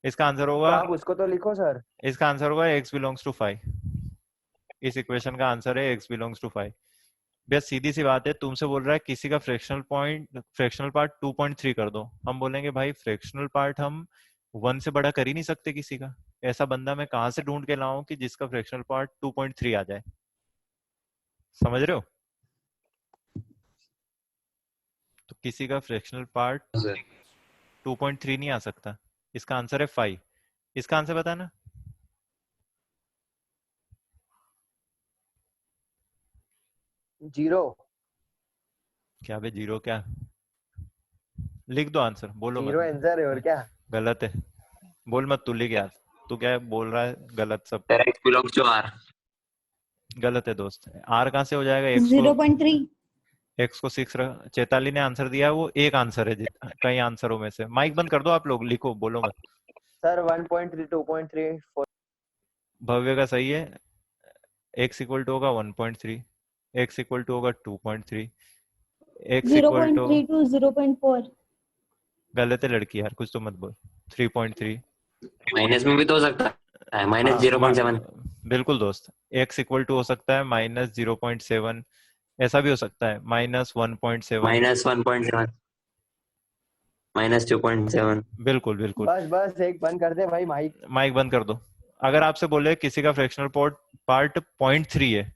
इसका आंसर तो होगा, आप उसको तो लिखो सर। इसका आंसर होगा x बिलोंग्स टू 5। इस इक्वेशन का आंसर है x बिलोंग्स टू 5। भैया सीधी सी बात है, तुमसे बोल रहा है किसी का फ्रैक्शनल पार्ट 2.3 कर दो, हम बोलेंगे भाई फ्रैक्शनल पार्ट हम 1 से बड़ा कर ही नहीं सकते किसी का। ऐसा बंदा मैं कहाँ से ढूंढ के लाऊं कि जिसका फ्रैक्शनल पार्ट 2.3 आ जाए? समझ रहे हो? तो किसी का फ्रैक्शनल पार्ट 2.3 नहीं आ सकता। इसका आंसर है 5। इसका आंसर बताना। 0। क्या बे 0 क्या? लिख दो आंसर, बोलो 0 मत। आंसर है और क्या। गलत है, बोल मत, तू लिख यार। तू क्या बोल रहा है? गलत सब। X belongs to R. गलत है दोस्त। आर कहाँ से हो जाएगा? एक्स को, 0.3 एक्स को 6 चैताली ने आंसर दिया, वो एक आंसर है कई आंसरों में से। माइक बंद कर दो आप लोग, लिखो, बोलो मत। सर 1.3 2.3 भव्य का सही है। एक्स इक्वल टू होगा 1.3, एक्स इक्वल टू होगा 2.3, एक्स इक्वल टू 0.3 to 0.4 गलत है लड़की यार, कुछ तो मत बोल। 3.3। माइनस में भी तो हो सकता है, माइनस हाँ 0.7. बिल्कुल दोस्त, एक्स इक्वल टू हो सकता है -0.7, ऐसा भी हो सकता है -1.7। माइनस 1.7, -2.7. बिल्कुल बिल्कुल। बस बस एक बंद कर दे भाई माइक। माइक बंद कर दो। अगर आपसे बोले किसी का फ्रैक्शनल पार्ट 0.3 है,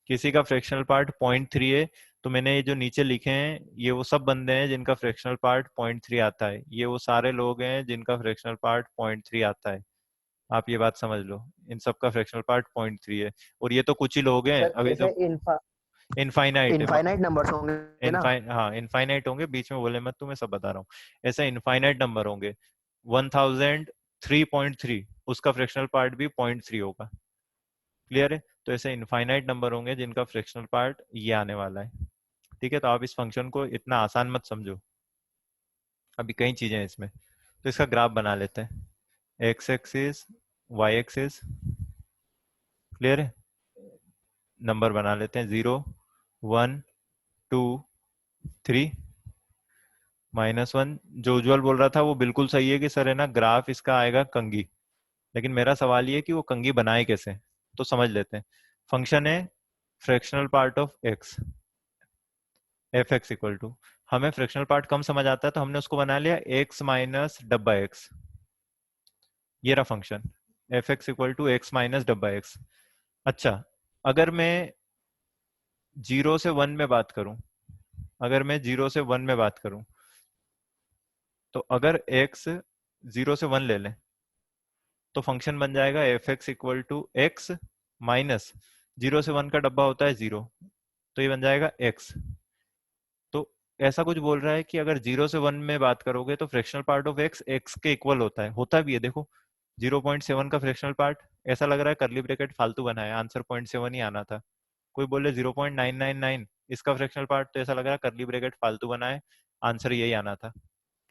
किसी का फ्रैक्शनल पार्ट 0.3 है, तो मैंने ये जो नीचे लिखे हैं ये वो सब बंदे हैं जिनका फ्रैक्शनल पार्ट 0.3 आता है, ये वो सारे लोग हैं जिनका फ्रैक्शनल पार्ट 0.3 आता है। आप ये बात समझ लो, इन सबका फ्रैक्शनल पार्ट 0.3 है। और ये तो कुछ ही लोग हैं, सर अभी ऐसे तो इनफाइनाइट है। इनफाइनाइट नंबर्स होंगे ना। हाँ इनफाइनाइट होंगे, बीच में बोले मत, तुम्हें सब बता रहा हूँ। ऐसे इनफाइनाइट नंबर होंगे। 1003.3 उसका फ्रैक्शनल पार्ट भी 0.3 होगा। क्लियर है? तो ऐसे इनफाइनाइट नंबर होंगे जिनका फ्रैक्शनल पार्ट ये आने वाला है। ठीक है, तो आप इस फंक्शन को इतना आसान मत समझो, अभी कई चीजें हैं इसमें। तो इसका ग्राफ बना लेते हैं, x axis, y axis. Clear है? नंबर बना लेते हैं, 0 1 2 3 -1। जो उज्जवल बोल रहा था वो बिल्कुल सही है कि सर है ना ग्राफ इसका आएगा कंघी, लेकिन मेरा सवाल ये है कि वो कंघी बनाए कैसे, तो समझ लेते हैं। फंक्शन है fractional part of x f x equal to, हमें फ्रैक्शनल पार्ट कम समझ आता है तो हमने उसको बना लिया एक्स माइनस डब्बा एक्स, ये रहा function f x equal to x minus डब्बा एक्स। अच्छा, अगर मैं 0 से 1 में बात करूं, अगर मैं 0 से 1 में बात करूं, तो अगर x 0 से 1 ले लें तो फंक्शन बन जाएगा f x equal to x minus 0 से 1 का डब्बा होता है 0, तो ये बन जाएगा x। तो ऐसा कुछ बोल रहा है कि अगर 0 से 1 में बात करोगे तो fractional part of x x के इक्वल होता भी है। देखो 0.7 का फ्रैक्शनल पार्ट, ऐसा लग रहा है करली ब्रैकेट फालतू बनाया, आंसर 0.7 ही आना था। कोई बोले 0.999 इसका फ्रैक्शनल पार्ट, तो ऐसा लग रहा है करली ब्रैकेट फालतू बनाए, आंसर यही आना था।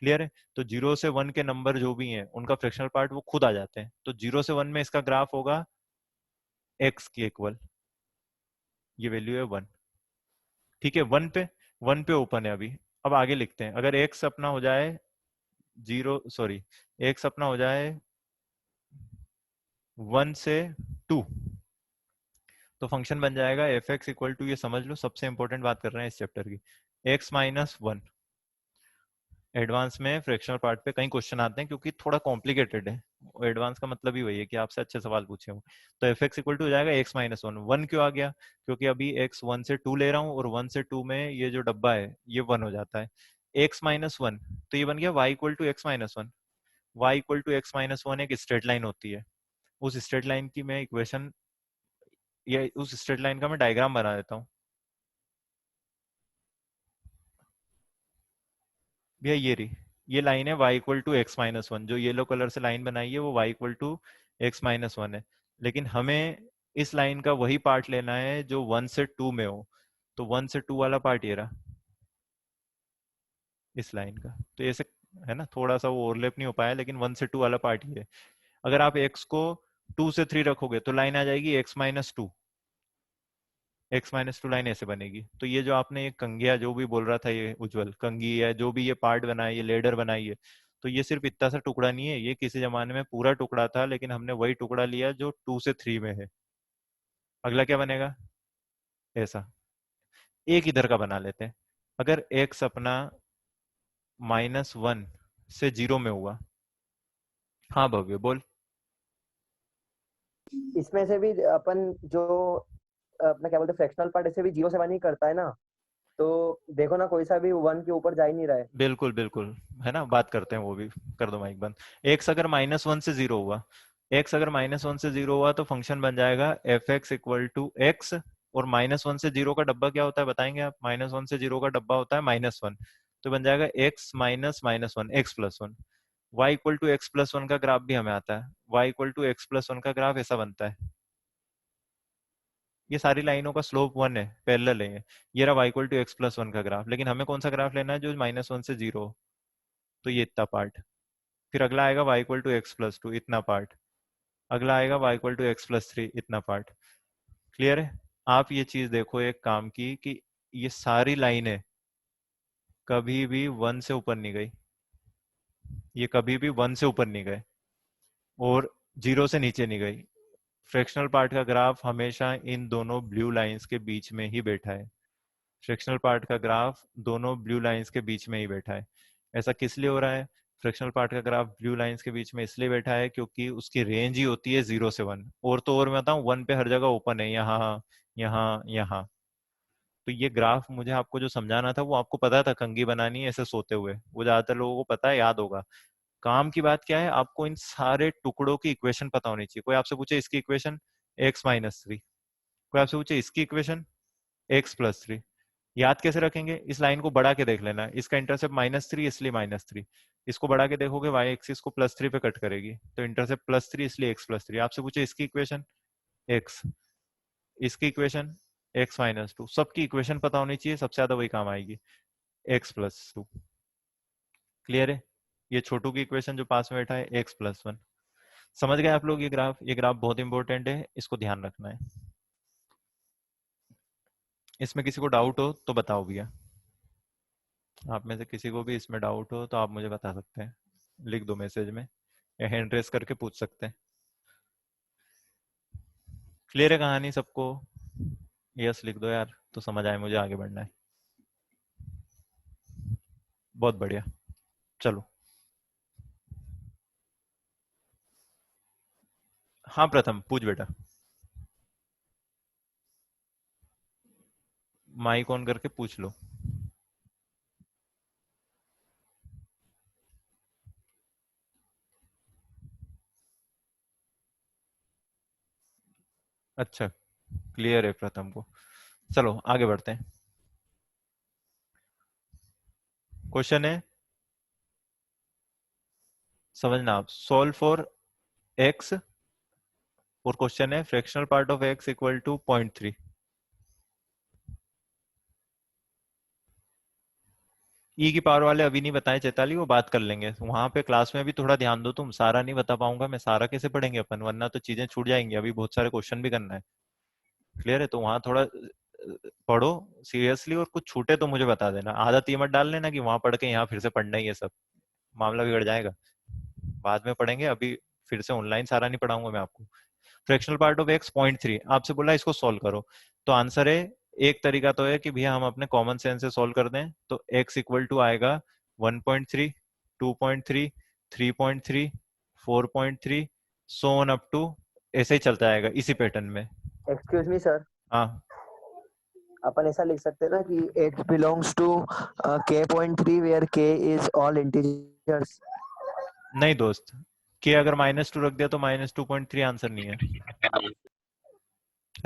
क्लियर है? तो 0 से 1 के नंबर जो भी हैं उनका फ्रैक्शनल पार्ट वो खुद आ जाते हैं। तो 0 से 1 में इसका ग्राफ होगा x के इक्वल, ये वैल्यू है 1। ठीक है, 1 पे ओपन है अभी। अब आगे लिखते हैं, अगर x अपना हो जाए 1 से 2, तो फंक्शन बन जाएगा एफ एक्स इक्वल टू, ये समझ लो सबसे इंपॉर्टेंट बात कर रहे हैं इस चैप्टर की, x माइनस 1। एडवांस में फ्रैक्शनल पार्ट पे कई क्वेश्चन आते हैं क्योंकि थोड़ा कॉम्प्लिकेटेड है, एडवांस का मतलब ही वही है कि आपसे अच्छे सवाल पूछे हो। तो एफ एक्स इक्वल टू हो जाएगा x माइनस 1। 1 क्यों आ गया? क्योंकि अभी x 1 से 2 ले रहा हूँ और 1 से 2 में ये जो डब्बा है ये 1 हो जाता है। x माइनस 1, तो ये बन गया y equal to x minus 1। y equal to x minus 1 एक स्ट्रेट लाइन होती है, उस स्ट्रेट लाइन की मैं इक्वेशन, या उस स्ट्रेट लाइन का मैं डायग्राम बना देता हूँ भैया। ये लाइन है y equal to x minus 1, जो येलो कलर से लाइन बनाई है वो y equal to x minus 1 है। लेकिन हमें इस लाइन का वही पार्ट लेना है जो 1 से 2 में हो, तो 1 से 2 वाला पार्ट ये रहा इस लाइन का। तो ऐसे है ना, थोड़ा सा वो ओवरलैप नहीं हो पाया, लेकिन 1 से 2 वाला पार्ट ये है। अगर आप x को 2 से 3 रखोगे तो लाइन आ जाएगी x minus 2, x minus 2 line ऐसे बनेगी। तो ये जो आपने ये कंगिया जो भी बोल रहा था, ये उज्जवल कंगी है, जो भी ये पार्ट बनाया, ये लेडर बनाई है, तो ये सिर्फ इतना सा टुकड़ा नहीं है, ये किसी जमाने में पूरा टुकड़ा था, लेकिन हमने वही टुकड़ा लिया जो 2 से 3 में है। अगला क्या बनेगा? ऐसा एक इधर का बना लेते हैं। अगर एक्स अपना -1 से 0 में हुआ, हाँ भव्य बोल। इसमें से भी अपन जो अपना क्या बोलते हैं फ्रैक्शनल पार्ट, ऐसे भी 0 से 1 ही करता है ना, तो देखो ना कोई सा भी 1 के ऊपर जा ही नहीं रहा है। बिल्कुल बिल्कुल, है ना, बात करते हैं वो भी। कर दो माइक बंद। एक्स अगर -1 से 0 हुआ, एक्स अगर -1 से 0 हुआ तो फंक्शन बन जाएगा f x equal to x, और -1 से 0 का डब्बा क्या होता है बताएंगे आप? -1 से 0 का डब्बा होता है -1, तो बन जाएगा x minus -1 x plus 1। Y equal to x plus 1 का ग्राफ भी हमें आता है, y equal to x plus 1 का ग्राफ ऐसा बनता है, ये सारी लाइनों का स्लोप 1 है, पैरेलल है। ये रहा y equal to x plus 1 का ग्राफ, लेकिन हमें कौन सा ग्राफ लेना है? जो -1 से 0 हो, तो ये इतना पार्ट। फिर अगला आएगा y equal to x plus 2, इतना पार्ट। अगला आएगा y equal to x plus 3, इतना पार्ट। क्लियर है? आप ये चीज देखो एक काम की, कि ये सारी लाइनें कभी भी 1 से ऊपर नहीं गई, ये कभी भी 1 से ऊपर नहीं गए और 0 से नीचे नहीं गई। फ्रैक्शनल पार्ट का ग्राफ हमेशा इन दोनों ब्लू लाइंस के बीच में ही बैठा है। फ्रैक्शनल पार्ट का ग्राफ दोनों ब्लू लाइंस के बीच में ही बैठा है। ऐसा किस लिए हो रहा है? फ्रैक्शनल पार्ट का ग्राफ ब्लू लाइंस के बीच में इसलिए बैठा है क्योंकि उसकी रेंज ही होती है 0 से 1। और तो और मैं बताऊं, 1 पे हर जगह ओपन है, यहाँ यहाँ यहाँ। तो ये ग्राफ मुझे आपको जो समझाना था वो आपको पता था, कंघी बनानी है ऐसे सोते हुए, वो ज्यादातर लोगों को पता है, याद होगा। काम की बात क्या है, आपको इन सारे टुकड़ों की इक्वेशन पता होनी चाहिए। कोई आपसे पूछे इसकी इक्वेशन x माइनस 3, कोई आपसे पूछे इसकी इक्वेशन x प्लस 3, याद कैसे रखेंगे? इस लाइन को बढ़ा के देख लेना, इसका इंटरसेप्ट -3 इसलिए -3, इसको बढ़ा के देखोगे y एक्सिस को +3 पे कट करेगी, तो इंटरसेप्ट +3 इसलिए x +3। आपसे पूछे इसकी इक्वेशन x, इसकी इक्वेशन x माइनस 2, सबकी इक्वेशन पता होनी चाहिए, सबसे ज्यादा वही काम आएगी, x + 2। क्लियर है? ये छोटू की इक्वेशन जो पास में बैठा है x + 1। समझ गए आप लोग? ये ग्राफ बहुत इंपॉर्टेंट है, इसको ध्यान रखना है। इसमें किसी को डाउट हो तो बताओ भैया, आप में से किसी को भी इसमें डाउट हो तो आप मुझे बता सकते हैं, लिख दो मैसेज में या हैंड रेस करके पूछ सकते हैं। क्लियर है कहानी सबको? यस लिख दो यार, तो समझ आए मुझे, आगे बढ़ना है। बहुत बढ़िया, चलो। हाँ प्रथम, पूछ बेटा। माइक ऑन करके पूछ लो। अच्छा, क्लियर है प्रथम को। चलो आगे बढ़ते हैं। क्वेश्चन है, समझना आप, सॉल्व फॉर एक्स, और क्वेश्चन है fractional part of x equal to 0.3। E की पावर वाले अभी नहीं बताए चैताली, वो बात कर लेंगे वहां पे। क्लास में भी थोड़ा ध्यान दो तुम, सारा नहीं बता पाऊंगा मैं, सारा कैसे पढ़ेंगे अपन, वरना तो चीजें छूट जाएंगी। अभी बहुत सारे क्वेश्चन भी करना है, क्लियर है? तो वहां थोड़ा पढ़ो सीरियसली, और कुछ छूटे तो मुझे बता देना। आदत ये मत डाल लेना कि वहां पढ़ के यहाँ फिर से पढ़ना ही है सब, मामला बिगड़ जाएगा। बाद में पढ़ेंगे, अभी फिर से ऑनलाइन सारा नहीं पढ़ाऊंगा मैं आपको। फ्रैक्शनल पार्ट ऑफ एक्स 0.3, आपसे बोला इसको सॉल्व करो, तो आंसर है, एक तरीका तो है कि भैया हम अपने कॉमन सेंस से सॉल्व कर दें, तो x इक्वल टू आएगा 1.3, 2.3, 3.3, 4.3, सो ऑन अप टू, ऐसे ही चलता आएगा इसी पैटर्न में। एक्सक्यूज मी सर, हाँ अपन ऐसा लिख सकते हैं ना कि x belongs to k.3 where k is all integers। नहीं दोस्त, के अगर -2 रख दिया तो -2.3 आंसर नहीं है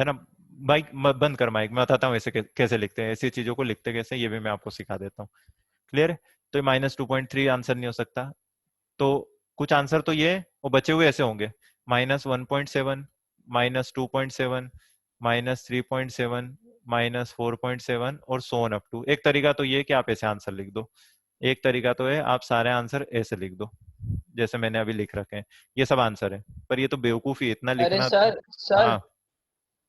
ना? माइक बंद कर, माइक मैं बताता हूँ ऐसे कैसे लिखते हैं, ऐसी चीजों को लिखते कैसे, ये भी मैं आपको सिखा देता हूँ। क्लियर है? तो -2.3 आंसर नहीं हो सकता, तो कुछ आंसर तो ये वो बचे हुए ऐसे होंगे, -1.7, -2.7, -3.7, -4.7, और सो ऑन अप टू। एक तरीका तो ये कि आप ऐसे आंसर लिख दो, एक तरीका तो है आप सारे आंसर ऐसे लिख दो जैसे मैंने अभी लिख रखे हैं, ये सब आंसर है। पर ये तो बेवकूफी, इतना अरे लिखना। सर सर, हाँ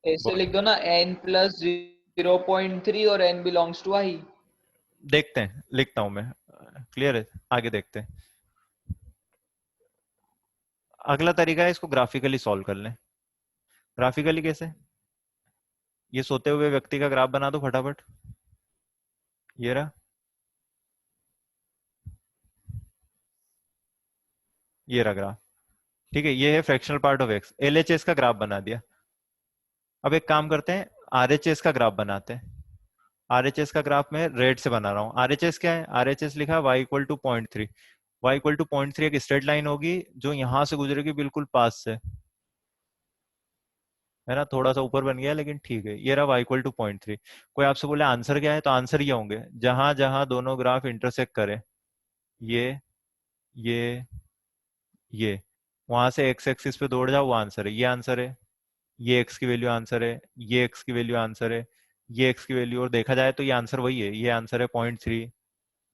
ऐसे लिख दो ना, n+0.3 और n बिलोंग्स टू i। देखते हैं, लिखता हूं मैं। क्लियर है? आगे देखते हैं। अगला तरीका है, इसको ग्राफिकली सॉल्व कर लें। ग्राफिकली कैसे? ये सोते हुए व्यक्ति का ग्राफ बना दो फटाफट, ये रहा, ये रहा ग्राफ। ठीक है, ये है fractional part of x, LHS का ग्राफ बना दिया। अब एक काम करते हैं, आरएचएस का ग्राफ बनाते हैं। आरएचएस का ग्राफ मैं रेड से बना रहा हूँ। आरएचएस क्या है? आरएचएस लिखा y equal to 0.3। y equal to 0.3 एक स्ट्रेट लाइन होगी जो यहां से गुजरेगी बिल्कुल पास से, है ना? थोड़ा सा ऊपर बन गया लेकिन ठीक है। ये रहा y इक्वल टू 0.3। कोई आपसे बोले आंसर क्या है, तो आंसर ये होंगे जहां जहां दोनों ग्राफ इंटरसेक्ट करे, ये ये ये, वहां से एक्स एक्सिस पे दौड़ जाओ, वो आंसर है, ये आंसर है। ये एक्स की वैल्यू आंसर है, ये एक्स की वैल्यू आंसर है, ये एक्स की वैल्यू, और देखा जाए तो ये आंसर वही है, ये आंसर है 0.3,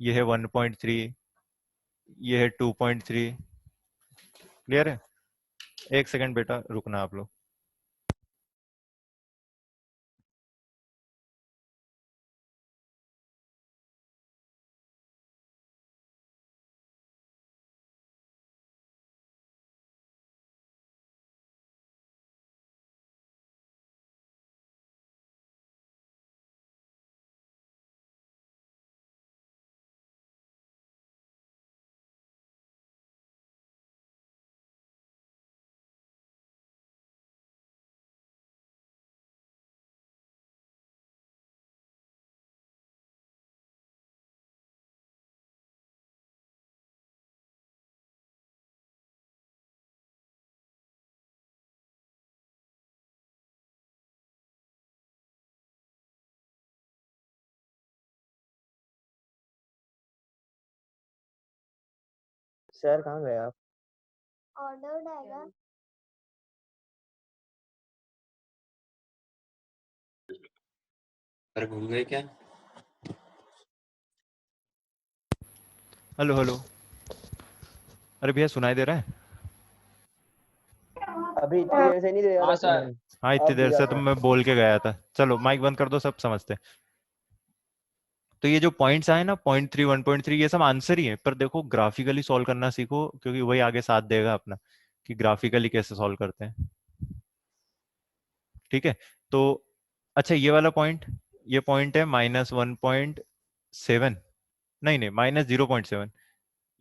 ये है 1.3, ये है 2.3। क्लियर है? एक सेकंड बेटा रुकना आप लोग। सर कहाँ गए आप? ऑर्डर आएगा। पर घूम गए क्या? हेलो हेलो, अरे भैया सुनाई दे रहा है? अभी इतनी देर से नहीं दे रहा हाँ था सर। सुनाई। हाँ इतनी अब देर दिया से तो सर। मैं बोल के गया था। चलो माइक बंद कर दो, सब समझते हैं। तो ये जो पॉइंट्स आए ना, 0.3, 1.3, ये सब आंसर ही है, पर देखो ग्राफिकली सॉल्व करना सीखो, क्योंकि वही आगे साथ देगा अपना कि ग्राफिकली कैसे सॉल्व करते हैं। ठीक है? तो अच्छा ये वाला पॉइंट, ये पॉइंट है -1.7, नहीं -0.7,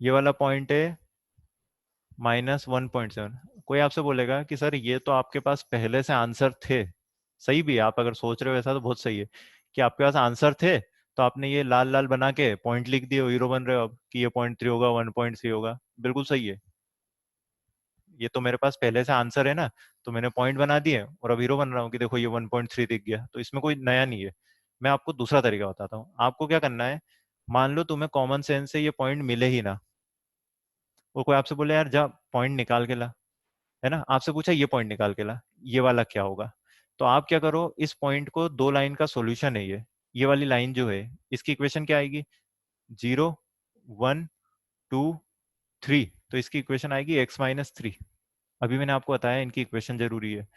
ये वाला पॉइंट है -1.7। कोई आपसे बोलेगा कि सर ये तो आपके पास पहले से आंसर थे, सही भी है, आप अगर सोच रहे हो ऐसा तो बहुत सही है कि आपके पास आंसर थे, तो आपने ये लाल लाल बना के पॉइंट लिख दिए, हीरो बन रहे हो अब कि ये 0.3 होगा, 1.3 होगा, बिल्कुल सही है। ये तो मेरे पास पहले से आंसर है ना, तो मैंने पॉइंट बना दिए और अब हीरो बन रहा हूँ कि देखो ये 1.3 दिख गया, तो इसमें कोई नया नहीं है। मैं आपको दूसरा तरीका बताता हूँ, आपको क्या करना है, मान लो तुम्हें कॉमन सेंस से ये पॉइंट मिले ही ना, वो कोई आपसे बोले यार जा पॉइंट निकाल के ला, है ना, आपसे पूछा ये पॉइंट निकाल के ला, ये वाला क्या होगा, तो आप क्या करो, इस पॉइंट को, दो लाइन का सॉल्यूशन है ये वाली लाइन जो है, इसकी इक्वेशन क्या आएगी, 0 1 2 3, तो इसकी इक्वेशन आएगी x-3। अभी मैंने आपको बताया इनकी इक्वेशन जरूरी है।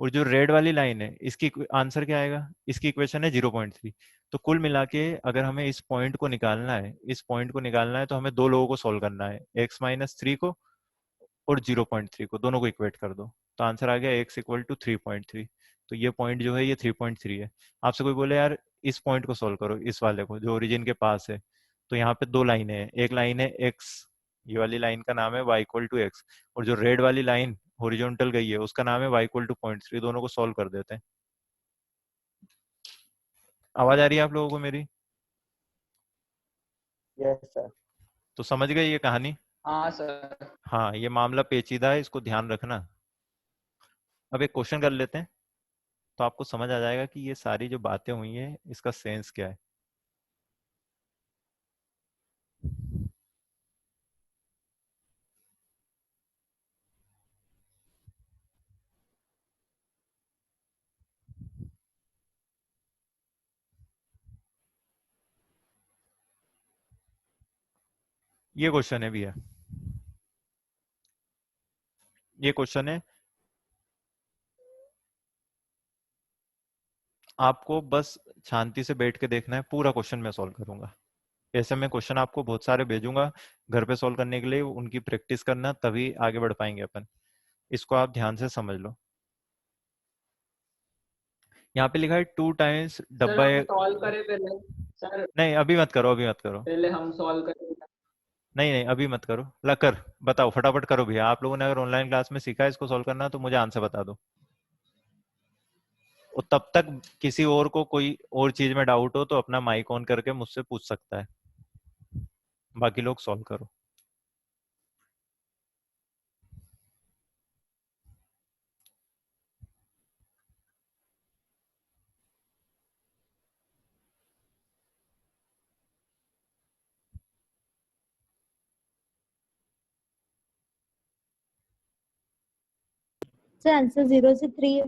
और जो रेड वाली लाइन है, इसकी आंसर क्या आएगा, इसकी इक्वेशन है 0.3। तो कुल मिला के अगर हमें इस पॉइंट को निकालना है, इस पॉइंट को निकालना है, तो हमें दो लोगों को सॉल्व करना है, x-3 को और 0.3 को, दोनों को इक्वेट कर दो, तो आंसर आ गया x इक्वल टू 3.3। तो ये पॉइंट जो है ये 3.3 है। आपसे कोई बोले यार इस पॉइंट को सॉल्व करो, इस वाले को जो ओरिजिन के पास है, तो यहाँ पे दो लाइनें हैं, एक लाइन है x, ये वाली लाइन का नाम है y इक्वल टू x, और जो रेड वाली लाइन हॉरिजॉन्टल गई है उसका नाम है y इक्वल टू 0.3, दोनों को सॉल्व कर देते हैं। आवाज आ रही है आप लोगों को मेरी? Yes sir. तो समझ गए ये कहानी? हाँ सर। हाँ ये मामला पेचीदा है, इसको ध्यान रखना। अब एक क्वेश्चन कर लेते हैं, तो आपको समझ आ जाएगा कि ये सारी जो बातें हुई हैं इसका सेंस क्या है। ये क्वेश्चन है भैया, ये क्वेश्चन है, आपको बस शांति से बैठ के देखना है, पूरा क्वेश्चन मैं सॉल्व करूंगा। ऐसे में क्वेश्चन आपको बहुत सारे भेजूंगा घर पे सॉल्व करने के लिए, उनकी प्रैक्टिस करना, तभी आगे बढ़ पाएंगे अपन। इसको आप ध्यान से समझ लो। यहाँ पे लिखा है 2 टाइम्स सर डब्बा हम सॉल्व करें पहले। सर नहीं अभी मत करो, अभी मत करो, पहले हम सॉल्व करें। नहीं नहीं अभी मत करो, ला कर बताओ, फटाफट करो भैया। आप लोगों ने अगर ऑनलाइन क्लास में सीखा है इसको सॉल्व करना, तो मुझे आंसर बता दो, और तब तक किसी और को कोई और चीज में डाउट हो तो अपना माइक ऑन करके मुझसे पूछ सकता है, बाकी लोग सॉल्व करो। सर आंसर 0 से 3 है।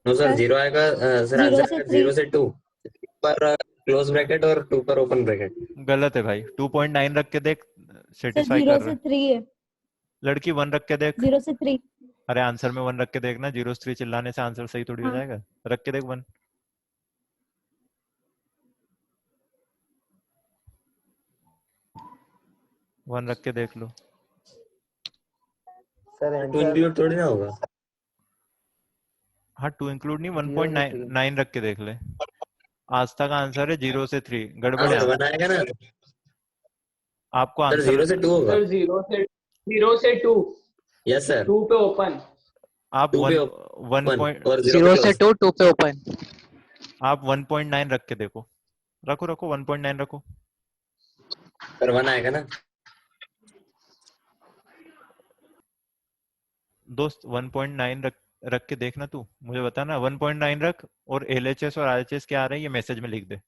नो सर सर जीरो आएगा, सर 0 आंसर से आएगा 3 0 से 2 पर क्लोज ब्रैकेट और 2 पर ओपन ब्रैकेट। गलत है भाई, 2.9 रख के देख, सर सेटिस्फाई 0 कर रहा से है। 3 है। लड़की 1 रख के देख, 0 से 3। अरे आंसर में 1 रख के देखना, 0 से 3 चिल्लाने से आंसर सही थोड़ी हो हाँ जाएगा, रख के देख 1। वन रख के देख लो। सर 2 आंसर इंक्लूड थोड़ी ना होगा। हाँ 2 इंक्लूड नहीं, 0 से 3। 1.9 रख के देख ले। आस्था का आंसर है 0 से 3, हाँ गड़बड़ है सर आंसर। 1 आएगा ना आपको सर, आंसर 0 से 2 होगा। सर 0 से 2। यस सर, 2 पे ओपन। आप 2 पे 1 ओपन पॉइंट, और 0 पे 0 से क्लोज। 2 पे ओपन। आप 1.9 रख के देखो, रखो रखो 1.9 रखो। सर 1 आएगा ना। दोस्त 1.9 रख के देखना, तू मुझे बता ना, 1.9 रख, और LHS और RHS क्या आ रहे हैं ये मैसेज में लिख दे,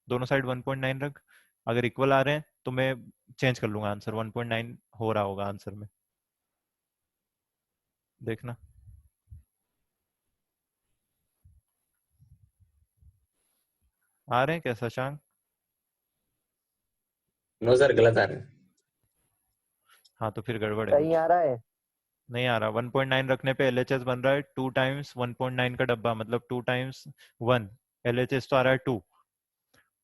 दोनों साइड 1.9 रख। अगर इक्वल आ रहे हैं तो मैं चेंज कर लूंगा आंसर, 1.9 हो रहा होगा आंसर में, देखना। आ रहे हैं क्या शशांक? नो सर गलत आ रहा है। हाँ तो फिर गड़बड़ है सही कुछ, आ रहा है। नहीं आ रहा। 1.9 रखने पे LHS बन रहा है 2 टाइम्स 1.9 का डब्बा, मतलब 2 टाइम्स 1, LHS तो आ रहा है 2,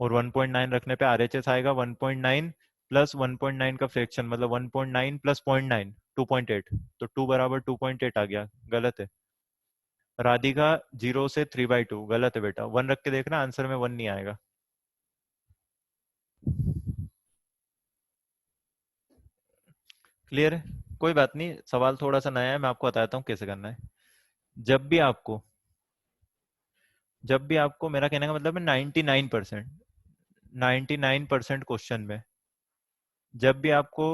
और 1.9 रखने पे RHS आएगा 1.9 प्लस 1.9 का फ्रैक्शन मतलब 1.9 प्लस 0.9 2.8, तो 2 बराबर 2.8 आ गया, गलत है। राधिका 0 से 3/2, गलत है बेटा, 1 रख के देखना, आंसर में 1 नहीं आएगा। क्लियर है? कोई बात नहीं, सवाल थोड़ा सा नया है, मैं आपको बताता हूँ कैसे करना है। जब भी आपको मेरा कहने का मतलब है 99% क्वेश्चन में जब भी आपको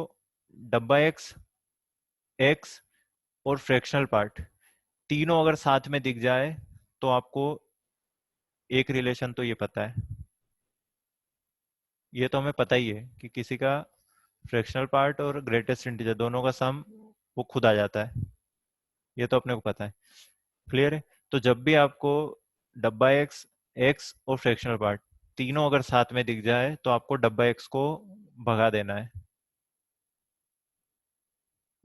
डब्बा एक्स, एक्स और फ्रैक्शनल पार्ट तीनों अगर साथ में दिख जाए तो आपको एक रिलेशन तो ये पता है, ये तो हमें पता ही है कि किसी का फ्रैक्शनल पार्ट और ग्रेटेस्ट इंटीजर दोनों का सम वो खुद आ जाता है, ये तो अपने को पता है। क्लियर है? तो जब भी आपको डब्बा एक्स, एक्स और फ्रैक्शनल पार्ट तीनों अगर साथ में दिख जाए तो आपको डब्बा एक्स को भगा देना है।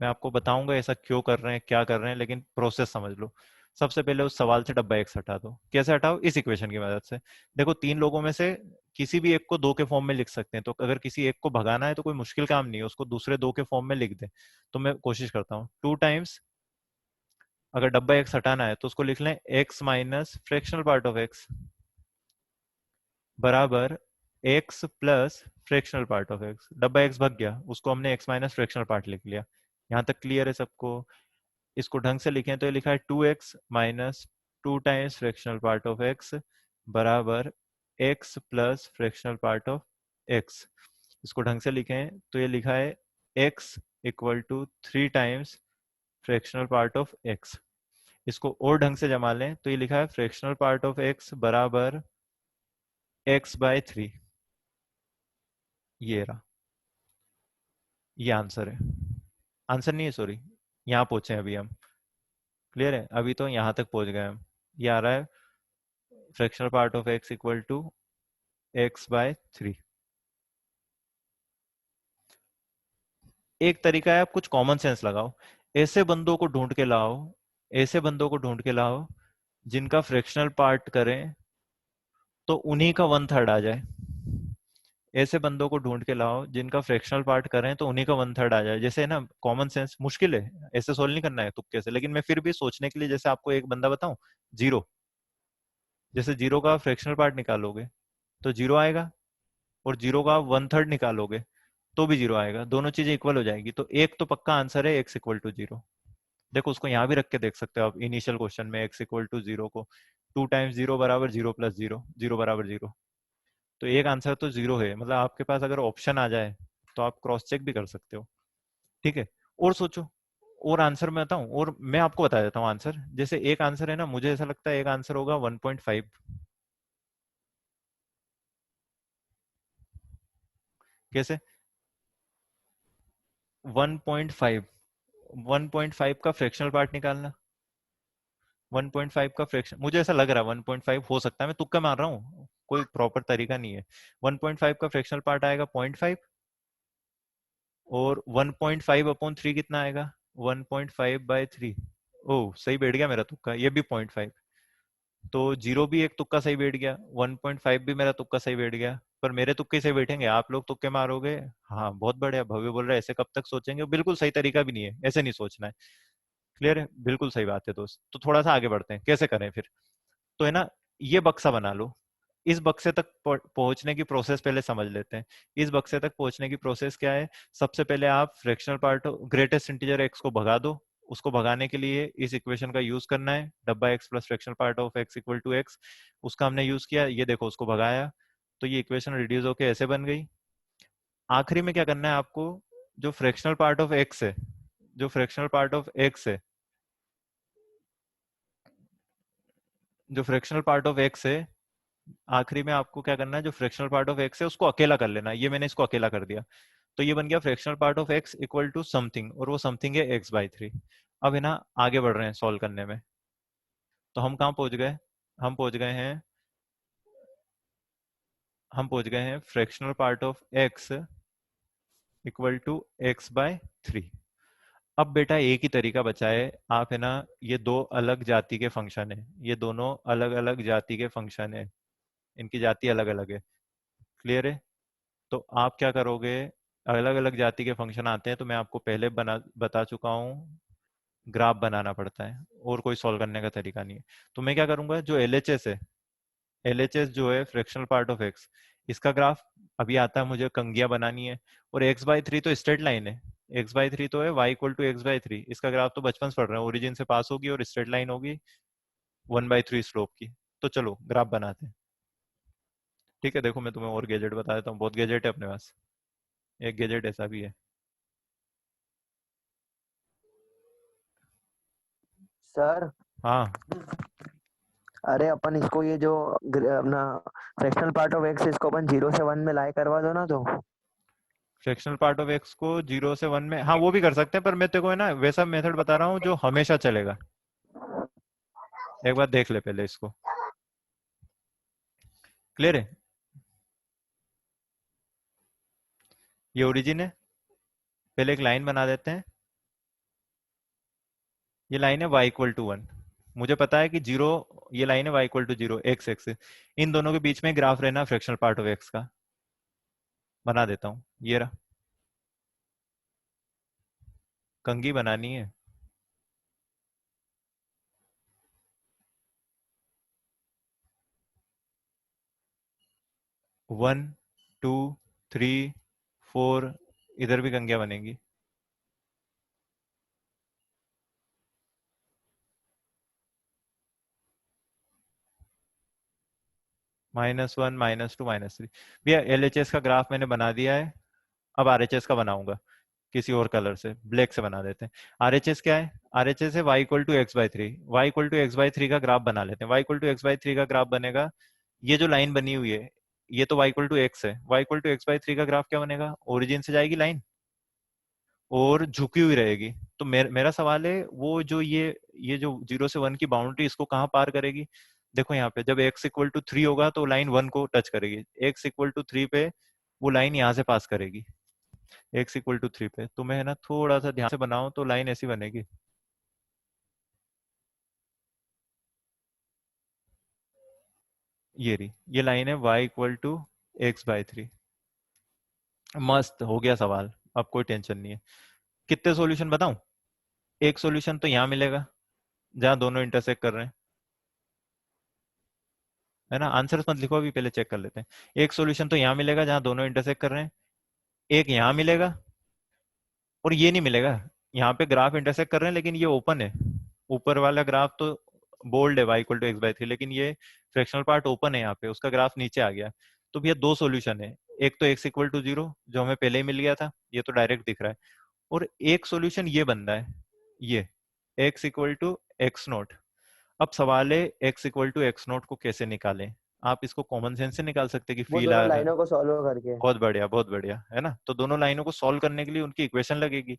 मैं आपको बताऊंगा ऐसा क्यों कर रहे हैं, क्या कर रहे हैं, लेकिन प्रोसेस समझ लो। सबसे पहले उस सवाल से डब्बा एक्स हटा दो। कैसे हटाओ? इस इक्वेशन की मदद से। देखो, तीन लोगों में से किसी भी एक को दो के फॉर्म में लिख सकते हैं, तो अगर किसी एक को भगाना है तो कोई मुश्किल काम नहीं है, उसको दूसरे दो के फॉर्म में लिख दे। तो मैं कोशिश करता हूँ, 2 टाइम्स, अगर डब्बा एक्स हटाना है तो उसको लिख लें x minus fractional part of x बराबर x plus fractional part of x. डब्बा एक्स भग गया, उसको हमने एक्स माइनस फ्रैक्शनल पार्ट लिख लिया। यहाँ तक क्लियर है सबको? इसको ढंग से लिखें तो ये लिखा है 2x minus 2 times fractional part of x बराबर x plus fractional part of x। इसको ढंग से लिखें तो ये लिखा है x equal to 3 times fractional part of x। इसको और ढंग से जमा लें तो ये लिखा है फ्रैक्शनल पार्ट ऑफ x बराबर x/3। ये रहा, ये आंसर है। आंसर नहीं है, सॉरी, यहाँ पहुंचे अभी हम। क्लियर है? अभी तो यहाँ तक पहुंच गए हम। ये आ रहा है fractional part of x equal to x/3। एक तरीका है, आप कुछ कॉमन सेंस लगाओ, ऐसे बंदों को ढूंढ के लाओ, ऐसे बंदों को ढूंढ के लाओ जिनका फ्रैक्शनल पार्ट करें तो उन्हीं का 1/3 आ जाए। ऐसे बंदों को ढूंढ के लाओ जिनका फ्रैक्शनल पार्ट करें तो उन्हीं का 1/3 आ जाए। जैसे ना, कॉमन सेंस मुश्किल है, ऐसे सोल्व नहीं करना है तुक्के से, लेकिन मैं फिर भी सोचने के लिए जैसे आपको एक बंदा बताऊं, जीरो। जैसे जीरो का फ्रैक्शनल पार्ट निकालोगे तो जीरो आएगा, और जीरो का 1/3 निकालोगे तो भी जीरो आएगा, दोनों चीजें इक्वल हो जाएगी। तो एक तो पक्का आंसर है एक्स इक्वल टू जीरो। देखो, उसको यहाँ भी रख के देख सकते हो आप इनिशियल क्वेश्चन में, एक्स इक्वल टू जीरो को 2 टाइम्स जीरो बराबर जीरो प्लस जीरो, जीरो बराबर जीरो। तो एक आंसर तो जीरो है, मतलब आपके पास अगर ऑप्शन आ जाए तो आप क्रॉस चेक भी कर सकते हो। ठीक है? और सोचो, और आंसर मैं बताऊं, और मैं आपको बता देता हूँ आंसर। जैसे एक आंसर है ना, मुझे ऐसा लगता है एक आंसर होगा 1.5। कैसे? 1.5, 1.5 का फ्रैक्शनल पार्ट निकालना। 1.5 का फ्रैक्शन, मुझे ऐसा लग रहा है 1.5 हो सकता है, मैं तुक्का मार रहा हूँ, कोई प्रॉपर तरीका नहीं है। 1.5 का फ्रैक्शनल पार्ट आएगा 0.5, और 1.5 अपॉन 3 कितना आएगा? 1.5/3। ओह, सही बैठ गया मेरा तुक्का, ये भी 0.5। तो जीरो भी एक तुक्का सही बैठ गया, 1.5 भी मेरा तुक्का सही बैठ गया। पर मेरे तुक्के सही बैठेंगे, आप लोग तुक्के मारोगे। हाँ, बहुत बढ़िया। भव्य बोल रहा है ऐसे कब तक सोचेंगे, बिल्कुल सही तरीका भी नहीं है, ऐसे नहीं सोचना है। क्लियर है? बिल्कुल सही बात है दोस्त। तो थोड़ा सा आगे बढ़ते हैं, कैसे करें फिर। तो है ना, ये बक्सा बना लो। इस बक्से तक पहुंचने की प्रोसेस पहले समझ लेते हैं। इस बक्से तक पहुंचने की प्रोसेस क्या है? सबसे पहले आप fractional part greatest integer x को भगा दो। उसको भगाने के लिए इस इक्वेशन का यूज करना है, डब्बा x plus fractional part of x equal to x. उसका हमने यूज किया, ये देखो उसको भगाया, तो ये इक्वेशन रिड्यूस होके ऐसे बन गई। आखिरी में क्या करना है आपको? जो फ्रैक्शनल पार्ट ऑफ एक्स है, जो फ्रैक्शनल पार्ट ऑफ एक्स है, जो फ्रैक्शनल पार्ट ऑफ एक्स है, आखिरी में आपको क्या करना है? जो फ्रैक्शनल पार्ट ऑफ एक्स है उसको अकेला कर लेना है। ये मैंने इसको अकेला कर दिया, तो ये बन गया fractional part of x equal to something, और वो समथिंग है x/3। अब है ना, आगे बढ़ रहे हैं सॉल्व करने में। तो हम कहाँ पहुंच गए? हम पहुंच गए हैं, हम पहुंच गए हैं fractional part of x equal to x/3। अब बेटा एक ही तरीका बचा है, आप है ना, ये दो अलग जाति के फंक्शन है, ये दोनों अलग अलग जाति के फंक्शन है, इनकी जाति अलग अलग है। क्लियर है? तो आप क्या करोगे? अलग अलग जाति के फंक्शन आते हैं तो मैं आपको पहले बता चुका हूँ, ग्राफ बनाना पड़ता है और कोई सॉल्व करने का तरीका नहीं है। तो मैं क्या करूंगा, जो LHS है, LHS जो है फ्रैक्शनल पार्ट ऑफ एक्स, इसका ग्राफ अभी आता है, मुझे कंगिया बनानी है। और x/3 तो स्ट्रेट लाइन है, x/3 तो है y=x/3, इसका ग्राफ तो बचपन से पढ़ रहे हैं, ओरिजिन से पास होगी और स्ट्रेट लाइन होगी 1/3 स्लोप की। तो चलो ग्राफ बनाते हैं। ठीक है, देखो मैं तुम्हें और गैजेट बता देता हूँ, बहुत गैजेट है अपने पास। एक गैजेट ऐसा भी है। सर हाँ, अरे अपन इसको ये जो अपना फ्रैक्शनल पार्ट ऑफ एक्स, इसको अपन 0 से 1 में लाए करवा दो ना तो। फ्रैक्शनल पार्ट ऑफ एक्स को 0 से 1 में, हाँ वो भी कर सकते हैं, पर मैं तेरे को है ना वैसा मेथड बता रहा हूँ जो हमेशा चलेगा। एक बार देख ले पहले इसको, क्लियर है? ये ओरिजिन है, पहले एक लाइन बना देते हैं। ये लाइन है y=1, मुझे पता है कि 0, ये लाइन है y=0, x एक्सिस, इन दोनों के बीच में ग्राफ रहना फ्रैक्शनल पार्ट ऑफ x का। बना देता हूँ, ये रहा, कंघी बनानी है। वन, टू, थ्री, 4, इधर भी कंघियां बनेंगी। -1, -2, -3। भैया LHS का ग्राफ मैंने बना दिया है, अब RHS का बनाऊंगा किसी और कलर से, ब्लैक से बना देते हैं। RHS क्या है? RHS है y=x/3, y=x/3 का ग्राफ बना लेते हैं। y=x/3 का ग्राफ बनेगा, ये जो लाइन बनी हुई है ये तो y=x है, y=x/3 का ग्राफ क्या बनेगा, ओरिजिन से जाएगी लाइन और झुकी हुई रहेगी। तो मेरा सवाल है, वो जो ये जो 0 से 1 की बाउंड्री, इसको कहाँ पार करेगी? देखो यहाँ पे जब x=3 होगा तो लाइन 1 को टच करेगी, x=3 पे वो लाइन यहाँ से पास करेगी, x=3 पे। तो मैं है ना थोड़ा सा ध्यान से बनाऊं तो लाइन ऐसी बनेगी, ये रही, ये लाइन है y=x/3। मस्त हो गया सवाल, अब कोई टेंशन नहीं है। कितने सॉल्यूशन बताऊं? एक सॉल्यूशन तो यहाँ मिलेगा जहां दोनों इंटरसेक्ट कर रहे हैं, है ना? आंसर्स मत लिखो अभी, पहले चेक कर लेते हैं। एक सॉल्यूशन तो यहाँ मिलेगा जहां दोनों इंटरसेक्ट कर रहे हैं, एक यहाँ मिलेगा, और ये नहीं मिलेगा। यहाँ पे ग्राफ इंटरसेक्ट कर रहे हैं लेकिन ये ओपन है, ऊपर वाला ग्राफ तो बोल्ड है y=x/3, लेकिन ये फ्रैक्शनल पार्ट ओपन है, यहाँ पे उसका ग्राफ नीचे आ गया। तो भैया दो सॉल्यूशन है, एक तो x=0 जो हमें पहले ही मिल गया था, ये तो डायरेक्ट दिख रहा है, और एक सॉल्यूशन ये बन रहा है, ये x=x0। अब सवाल है x=x0 को कैसे निकालें? आप इसको कॉमन सेंस से निकाल सकते हैं कि वो फील दोनों लाइनों को सॉल्व करके। बहुत बढ़िया, बहुत बढ़िया, है ना? तो दोनों लाइनों को सॉल्व करने के लिए उनकी इक्वेशन लगेगी।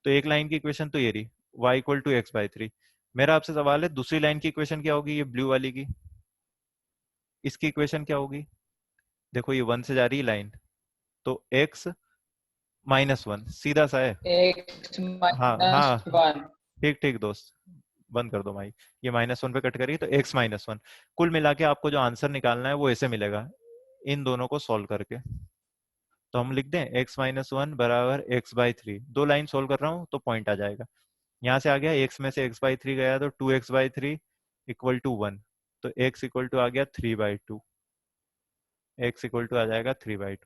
तो एक लाइन की इक्वेशन तो ये रही, y=x/3। मेरा आपसे सवाल है, दूसरी लाइन की इक्वेशन क्या होगी, ये ब्लू वाली की, इसकी इक्वेशन क्या होगी? देखो ये 1 से जा रही है लाइन, तो x-1 सीधा सा है। x हाँ minus हाँ, 1 ठीक ठीक दोस्त, बंद कर दो भाई, ये -1 पे कट करिए तो x-1। कुल मिला के आपको जो आंसर निकालना है वो ऐसे मिलेगा, इन दोनों को सॉल्व करके। तो हम लिख दें x-1 बराबर x/3, दो लाइन सॉल्व कर रहा हूँ तो पॉइंट आ जाएगा। यहाँ से आ गया x में से x/3 गया तो 2x/3 = 1, तो x आ गया 3/2, x आ जाएगा 3/2।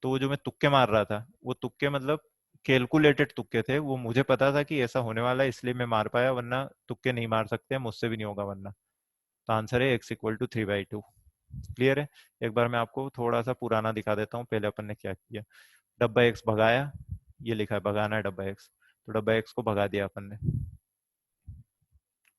तो वो जो मैं तुक्के मार रहा था, वो तुक्के मतलब कैलकुलेटेड तुक्के थे, वो मुझे पता था कि ऐसा होने वाला है इसलिए मैं मार पाया, वरना तुक्के नहीं मार सकते, मुझसे भी नहीं होगा वरना। तो आंसर है x 3/2। क्लियर है? एक बार मैं आपको थोड़ा सा पुराना दिखा देता हूँ, पहले अपन ने क्या किया। डब्बा x भगाया, ये लिखा है भगाना है डब्बा x, तो डब्बा x को भगा दिया अपन ने।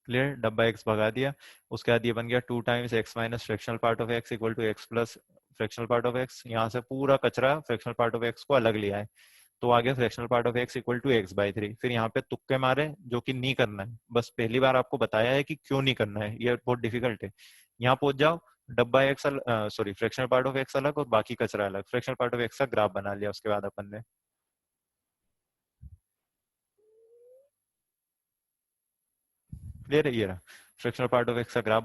क्लियर? डब्बा x भगा दिया, उसके बाद ये बन गया 2 times x minus fractional part of x equal to x plus fractional part of x। यहाँ से पूरा कचरा फ्रैक्शनल पार्ट ऑफ x को अलग लिया है, तो आ गया fractional part of x equal to x/3। फिर यहाँ पे तुक्के मारे, जो कि नहीं करना है, बस पहली बार आपको बताया है कि क्यों नहीं करना है, ये बहुत डिफिकल्ट है। यहाँ पहुंच जाओ, डब्बा x sorry fractional part of x अलग और बाकी कचरा अलग, फ्रैक्शनल पार्ट ऑफ x का ग्राफ बना लिया उसके बाद अपन ने। क्लियर है? ये रहा फ्रैक्शनल पार्ट ऑफ x का ग्राफ